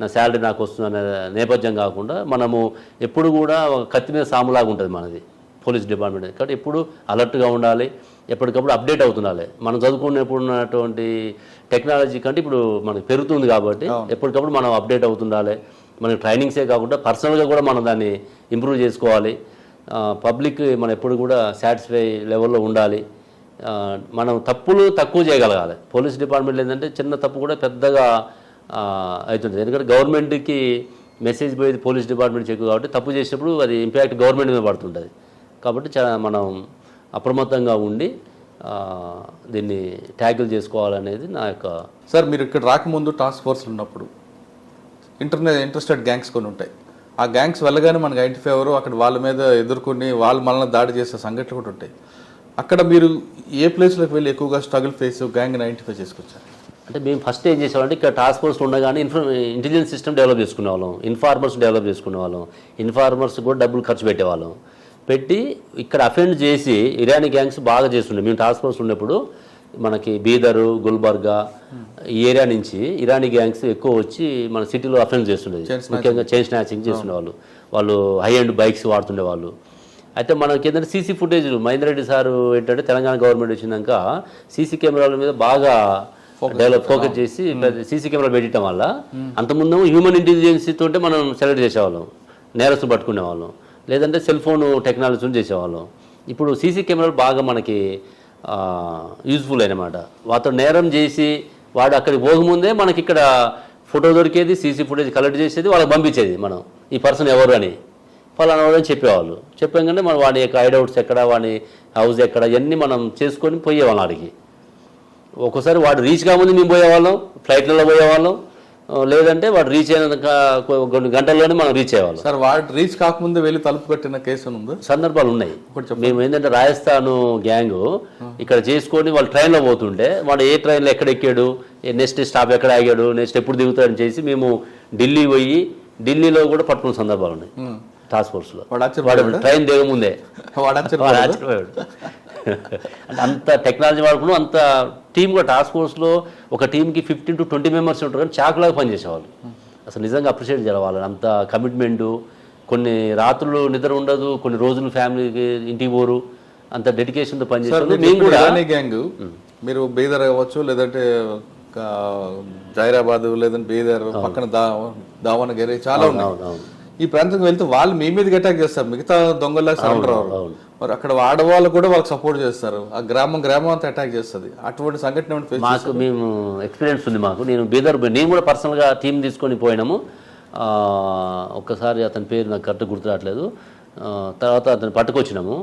Speaker 3: నా శాలరీ నాకు వస్తుందనే నేపథ్యం కాకుండా మనము ఎప్పుడు కూడా కత్తి మీద సాములాగా ఉంటుంది మనది పోలీస్ డిపార్ట్మెంట్. కాబట్టి ఎప్పుడు అలర్ట్గా ఉండాలి, ఎప్పటికప్పుడు అప్డేట్ అవుతుండాలి. మనం చదువుకున్నప్పుడు ఉన్నటువంటి టెక్నాలజీ కంటే ఇప్పుడు మనకు పెరుగుతుంది కాబట్టి ఎప్పటికప్పుడు మనం అప్డేట్ అవుతుండాలి. మనకి ట్రైనింగ్సే కాకుండా పర్సనల్గా కూడా మనం దాన్ని ఇంప్రూవ్ చేసుకోవాలి. పబ్లిక్ మనం ఎప్పుడు కూడా సాటిస్ఫై లెవెల్లో ఉండాలి. మనం తప్పులు తక్కువ చేయగలగాలి. పోలీస్ డిపార్ట్మెంట్లో ఏంటంటే చిన్న తప్పు కూడా పెద్దగా అవుతుంది. ఎందుకంటే గవర్నమెంట్కి మెసేజ్ పోయేది పోలీస్ డిపార్ట్మెంట్ ఎక్కువ కాబట్టి తప్పు చేసినప్పుడు అది ఇంపాక్ట్ గవర్నమెంట్ మీద పడుతుంటుంది. కాబట్టి మనం అప్రమత్తంగా ఉండి దీన్ని ట్యాకిల్ చేసుకోవాలనేది నా యొక్క.
Speaker 2: సార్, మీరు ఇక్కడ రాకముందు టాస్క్ ఫోర్స్లు ఉన్నప్పుడు ఇంట్రెస్టెడ్ గ్యాంగ్స్ కొన్ని ఉంటాయి. ఆ గ్యాంగ్స్ వెళ్ళగానే మనకు ఐడెంటిఫై అవ్వరు, అక్కడ వాళ్ళ మీద ఎదుర్కొని వాళ్ళు మనల్ని దాడి చేసే సంఘటనలు కూడా ఉంటాయి. అక్కడ మీరు ఏ ప్లేస్లోకి వెళ్ళి ఎక్కువగా స్ట్రగుల్ ఫేస్ గ్యాంగ్ని ఐడెంటిఫై చేసుకొచ్చారు?
Speaker 3: అంటే మేము ఫస్ట్ ఏం చేసేవాళ్ళం, ఇక్కడ టాస్క్ ఫోర్స్ ఉండగానే ఇంటెలిజెన్స్ సిస్టమ్ డెవలప్ చేసుకునే వాళ్ళం, ఇన్ఫార్మర్స్ డెవలప్ చేసుకునే వాళ్ళం. ఇన్ఫార్మర్స్ కూడా డబ్బులు ఖర్చు పెట్టేవాళ్ళం. పెట్టి ఇక్కడ అఫెండ్ చేసి ఇరానీ గ్యాంగ్స్ బాగా చేస్తుండే. మేము టాస్క్ ఫోర్స్ ఉన్నప్పుడు మనకి బీదరు, గుల్బర్గా ఈ ఏరియా నుంచి ఇరానీ గ్యాంగ్స్ ఎక్కువ వచ్చి మన సిటీలో అఫెండ్ చేస్తుండేది. ముఖ్యంగా చైన్ స్నాచింగ్ చేస్తుండేవాళ్ళు. వాళ్ళు హై అండ్ బైక్స్ వాడుతుండేవాళ్ళు. అయితే మనకి ఏంటంటే CC footage Mahender Reddy sir ఏంటంటే తెలంగాణ గవర్నమెంట్ వచ్చినాక సీసీ కెమెరాల మీద బాగా ఫోకస్ చేసి సీసీ కెమెరా పెట్టడం వల్ల అంతకుముందు హ్యూమన్ ఇంటెలిజెన్స్ తోటే మనం సెలెక్ట్ చేసేవాళ్ళం, నేరస్తులు పట్టుకునేవాళ్ళం, లేదంటే సెల్ ఫోన్ టెక్నాలజీని చేసేవాళ్ళం. ఇప్పుడు సీసీ కెమెరాలు బాగా మనకి యూజ్ఫుల్ అయినమాట. వాటితో నేరం చేసి వాడు అక్కడికి పోకముందే మనకి ఇక్కడ ఫోటో దొరికేది, సీసీ ఫుటేజ్ కలెక్ట్ చేసేది, వాళ్ళకి పంపించేది మనం ఈ పర్సన్ ఎవరు అని ఫలానా వాడు అని చెప్పేవాళ్ళు. చెప్పాగానే మనం వాడి యొక్క హైడౌట్స్ ఎక్కడ, వాడి హౌస్ ఎక్కడ, ఇవన్నీ మనం చేసుకొని పోయేవాళ్ళం వాడికి. ఒక్కోసారి వాడు రీచ్ కాకముందు మేము పోయేవాళ్ళం, ఫ్లైట్లలో పోయేవాళ్ళం, లేదంటే వాడు రీచ్ అయిన కొన్ని గంటల్లోనే మనం రీచ్ అయ్యేవాళ్ళం.
Speaker 2: సార్ వాడు రీచ్ కాకముందే వెళ్ళి తలుపు కట్టిన కేసు ఉంది,
Speaker 3: సందర్భాలు ఉన్నాయి. మేము ఏంటంటే రాజస్థాన్ గ్యాంగ్ ఇక్కడ చేసుకొని వాళ్ళు ట్రైన్లో పోతుంటే వాడు ఏ ట్రైన్లో ఎక్కడ ఎక్కాడు, నెక్స్ట్ స్టాప్ ఎక్కడ ఆగాడు, నెక్స్ట్ ఎప్పుడు దిగుతాడని చేసి మేము ఢిల్లీ పోయి ఢిల్లీలో కూడా పట్టుకున్న సందర్భాలు ఉన్నాయి. టాస్క్ ఫోర్స్లో వాడు ట్రైన్ దిగముందే ఆశ్చర్యపోయాడు. అంటే అంత టెక్నాలజీ వాడుకున్నాం, అంత టీమ్ కూడా టాస్క్ ఫోర్స్లో ఒక టీంకి 15 to 20 మెంబర్స్ ఉంటారు, కానీ చాకులాగా పనిచేసేవాళ్ళు. అసలు నిజంగా అప్రిషియేట్ చేయాలి వాళ్ళని. అంత కమిట్మెంటు, కొన్ని రాత్రులు నిద్ర ఉండదు, కొన్ని రోజులు ఫ్యామిలీకి ఇంటికి పోరు, అంత డెడికేషన్తో పనిచేస్తారు. మేము కూడా
Speaker 2: గ్యాంగ్ మీరు బీదర్ అవ్వచ్చు, లేదంటే జైరాబాద్, లేదంటే బీదర్ పక్కన దావణగిరి చాలా ఉన్నాయి. ఈ ప్రాంతంకి వెళ్తే వాళ్ళు మీ మీదకి అటాక్ చేస్తారు, మిగతా దొంగల్లా సరెండర్ అవ్వరు. మరి అక్కడ ఆడవాళ్ళు కూడా వాళ్ళకి సపోర్ట్ చేస్తారు, ఆ గ్రామం అంతా అటాక్ చేస్తుంది. అటువంటి సంఘటన
Speaker 3: మాకు మేము ఎక్స్పీరియన్స్ ఉంది మాకు. నేను కూడా పర్సనల్గా టీం తీసుకొని పోయినాము. ఒక్కసారి అతని పేరు నాకు కరెక్ట్ గుర్తు రావట్లేదు. తర్వాత అతను పట్టుకొచ్చినాము.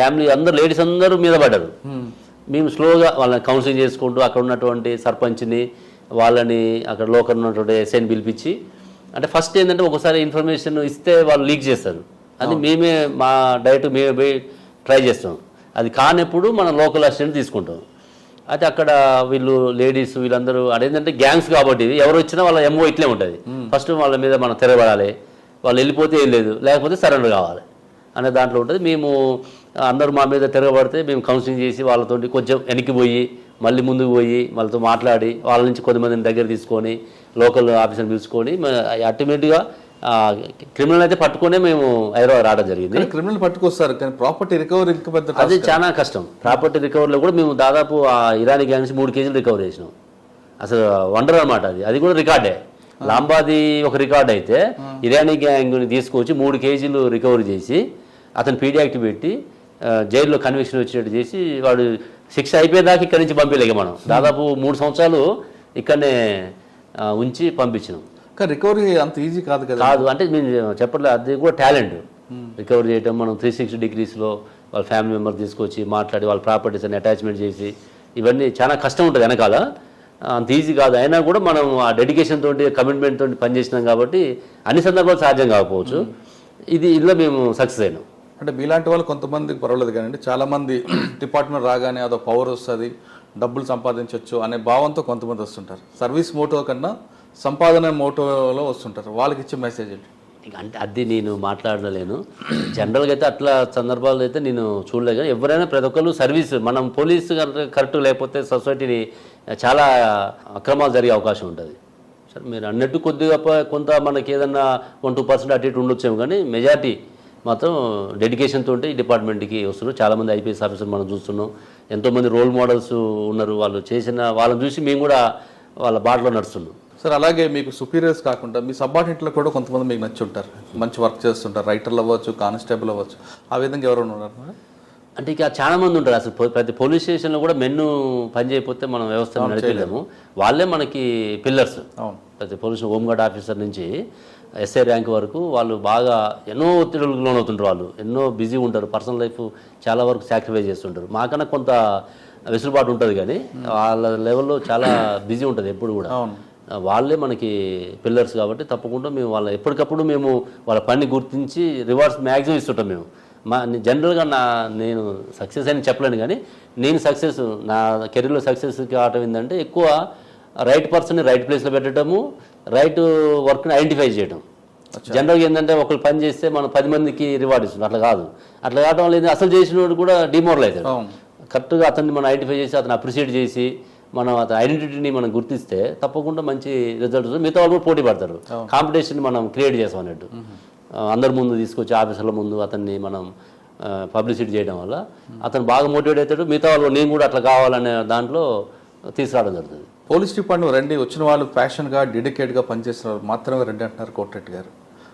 Speaker 3: ఫ్యామిలీ అందరు లేడీస్ అందరూ మీద పడ్డారు. మేము స్లోగా వాళ్ళని కౌన్సిలింగ్ చేసుకుంటూ అక్కడ ఉన్నటువంటి సర్పంచ్ని, వాళ్ళని అక్కడ లోకల్ ఉన్నటువంటి ఎస్ఐని పిలిపించి, అంటే ఫస్ట్ ఏంటంటే ఒకసారి ఇన్ఫర్మేషన్ ఇస్తే వాళ్ళు లీక్ చేస్తారు, అది మేమే మా డైరెక్ట్ మేమే పోయి ట్రై చేస్తాం. అది కానప్పుడు మనం లోకల్ అసిస్టెంట్ తీసుకుంటాం. అయితే అక్కడ వీళ్ళు లేడీస్ వీళ్ళందరూ అదేంటంటే గ్యాంగ్స్ కాబట్టి ఎవరు వచ్చినా వాళ్ళ ఎంఓ ఇట్లే ఉంటుంది. ఫస్ట్ వాళ్ళ మీద మనం తిరగబడాలి, వాళ్ళు వెళ్ళిపోతే ఏం లేదు, లేకపోతే సరెండర్ కావాలి అనే దాంట్లో ఉంటుంది. మేము అందరూ మా మీద తిరగబడితే మేము కౌన్సిలింగ్ చేసి వాళ్ళతో కొంచెం వెనక్కి పోయి మళ్ళీ ముందుకు పోయి వాళ్ళతో మాట్లాడి వాళ్ళ నుంచి కొద్దిమందిని దగ్గర తీసుకొని లోకల్ ఆఫీసర్ని పిలుచుకొని అల్టిమేట్గా క్రిమినల్ అయితే పట్టుకునే మేము హైదరాబాద్ రావడం జరిగింది.
Speaker 2: క్రిమినల్ పట్టుకొస్తారు, కానీ ప్రాపర్టీ రికవరీ
Speaker 3: అది చాలా కష్టం. ప్రాపర్టీ రికవరీలో కూడా మేము దాదాపు ఆ ఇరానీ గ్యాంగ్స్ 3 కేజీలు రికవరీ చేసినాం. అసలు వండర్ అనమాట. అది కూడా రికార్డే. లాంబాది ఒక రికార్డ్ అయితే ఇరానీ గ్యాంగ్ని తీసుకొచ్చి 3 కేజీలు రికవరీ చేసి అతను పీడియాక్ట్ పెట్టి జైల్లో కన్విక్షన్ వచ్చేటట్టు చేసి వాడు శిక్ష అయిపోయేదాకా ఇక్కడి నుంచి పంపించలేక మనం దాదాపు 3 సంవత్సరాలు ఇక్కడనే ఉంచి పంపించినాం.
Speaker 2: కానీ రికవరీ అంత ఈజీ కాదు కదా.
Speaker 3: కాదు అంటే మేము చెప్పట్లేదు, అది కూడా టాలెంట్. రికవరీ చేయటం మనం 360 degreesలో వాళ్ళ ఫ్యామిలీ మెంబర్ తీసుకొచ్చి మాట్లాడి వాళ్ళ ప్రాపర్టీస్ అని అటాచ్మెంట్ చేసి ఇవన్నీ చాలా కష్టం ఉంటుంది వెనకాల. అంత ఈజీ కాదు. అయినా కూడా మనం ఆ డెడికేషన్ తోటి కమిట్మెంట్ తోటి పనిచేసినాం కాబట్టి అన్ని సందర్భాలు సాధ్యం కాకపోవచ్చు. ఇందులో మేము సక్సెస్ అయినాం.
Speaker 2: అంటే మీలాంటి వాళ్ళు కొంతమందికి పర్వాలేదు, కానీ చాలామంది డిపార్ట్మెంట్ రాగానే అదో పవర్ వస్తుంది, డబ్బులు సంపాదించవచ్చు అనే భావంతో కొంతమంది వస్తుంటారు. సర్వీస్ మోటో కన్నా సంపాదన మోటోలో వస్తుంటారు. వాళ్ళకి ఇచ్చే మెసేజ్ ఏంటి?
Speaker 3: అంటే అది నేను మాట్లాడలేను. జనరల్గా అయితే అట్లా సందర్భాలు అయితే నేను చూడలేదు. కానీ ఎవరైనా ప్రతి ఒక్కరు సర్వీస్, మనం పోలీసు కరెక్ట్ లేకపోతే సొసైటీని చాలా అక్రమాలు జరిగే అవకాశం ఉంటుంది. సరే మీరు అన్నట్టు కొద్దిగా కొంత మనకి ఏదన్నా 1-2% అటు ఇటు ఉండొచ్చేమో, కానీ మెజార్టీ మాత్రం డెడికేషన్ తోటి ఈ డిపార్ట్మెంట్కి వస్తున్నారు. చాలామంది ఐపీఎస్ ఆఫీసర్ మనం చూస్తున్నాం, ఎంతోమంది రోల్ మోడల్స్ ఉన్నారు. వాళ్ళు చేసిన వాళ్ళని చూసి మేము కూడా వాళ్ళ బాటలో నడుస్తున్నాం.
Speaker 2: సార్ అలాగే మీకు సుపీరియర్స్ కాకుండా మీ సబార్డినేట్లో కూడా కొంతమంది మీకు నచ్చి ఉంటారు, మంచి వర్క్ చేస్తుంటారు, రైటర్లు అవ్వచ్చు, కానిస్టేబుల్ అవ్వచ్చు. ఆ విధంగా ఎవరైనా ఉన్నారు?
Speaker 3: అంటే ఇక చాలా మంది ఉంటారు. అసలు ప్రతి పోలీస్ స్టేషన్లో కూడా మెన్ను పని చేయకపోతే మనం వ్యవస్థను నడిపేలేము. వాళ్ళే మనకి పిల్లర్స్. ప్రతి పోలీస్ హోంగార్డ్ ఆఫీసర్ నుంచి ఎస్ఐ ర్యాంక్ వరకు వాళ్ళు బాగా ఎన్నో ఒత్తిడులకు లోనవుతుంటారు. వాళ్ళు ఎన్నో బిజీ ఉంటారు, పర్సనల్ లైఫ్ చాలా వరకు సాక్రిఫైస్ చేస్తుంటారు. మాకన్నా కొంత వెసులుబాటు ఉంటుంది, కానీ వాళ్ళ లెవెల్లో చాలా బిజీ ఉంటుంది ఎప్పుడు కూడా. వాళ్ళే మనకి పిల్లర్స్ కాబట్టి తప్పకుండా మేము వాళ్ళ ఎప్పటికప్పుడు మేము వాళ్ళ పని గుర్తించి రివార్డ్స్ మ్యాక్సిమం ఇస్తుంటాం. మేము జనరల్గా నేను సక్సెస్ అని చెప్పలేను, కానీ నేను సక్సెస్ నా కెరీర్లో సక్సెస్ కావటం ఏంటంటే ఎక్కువ రైట్ పర్సన్ని రైట్ ప్లేస్లో పెట్టడము, రైట్ వర్క్ని ఐడెంటిఫై చేయడం. జనరల్గా ఏంటంటే ఒకరు పని చేస్తే మనం 10 మందికి రివార్డ్ ఇస్తున్నాం, అట్లా కాదు. అట్లా కావడం లేదు, అసలు చేసినోడు కూడా డిమోరల్ అవుతాడు. కరెక్ట్గా అతన్ని మనం ఐడెంటిఫై చేసి అతను అప్రిషియేట్ చేసి మనం అతని ఐడెంటిటీని మనం గుర్తిస్తే తప్పకుండా మంచి రిజల్ట్స్. మిగతా వాళ్ళు కూడా పోటీ పడతారు. కాంపిటీషన్ మనం క్రియేట్ చేస్తాం అన్నట్టు. అందరి ముందు తీసుకొచ్చి ఆఫీసర్ల ముందు అతన్ని మనం పబ్లిసిటీ చేయడం వల్ల అతను బాగా మోటివేట్ అవుతాడు. మిగతా వాళ్ళు నేను కూడా అట్లా కావాలనే దాంట్లో తీసుకురావడం జరుగుతుంది.
Speaker 2: పోలీస్ డిపార్ట్మెంట్ రండి, వచ్చిన వాళ్ళు ప్యాషన్గా డెడికేట్గా పనిచేసిన వాళ్ళు మాత్రమే రండి అంటున్నారు కోటిరెడ్డి గారు.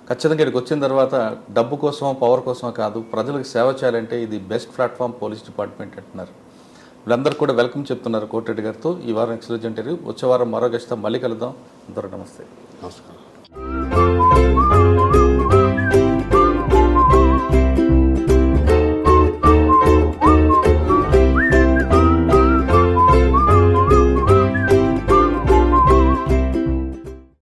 Speaker 2: ఖచ్చితంగా ఇక్కడికి వచ్చిన తర్వాత డబ్బు కోసమో పవర్ కోసమో కాదు, ప్రజలకు సేవ చేయాలంటే ఇది బెస్ట్ ప్లాట్ఫామ్ పోలీస్ డిపార్ట్మెంట్ అంటున్నారు. వీళ్ళందరూ కూడా వెల్కమ్ చెప్తున్నారు కోటిరెడ్డి గారితో. ఈ వారం ఎక్సలెంట్ ఇంటర్వ్యూ. వచ్చే వారం మరో గెస్ట్తో మళ్ళీ కలుద్దాం. అందరూ నమస్తే.
Speaker 3: నమస్కారం.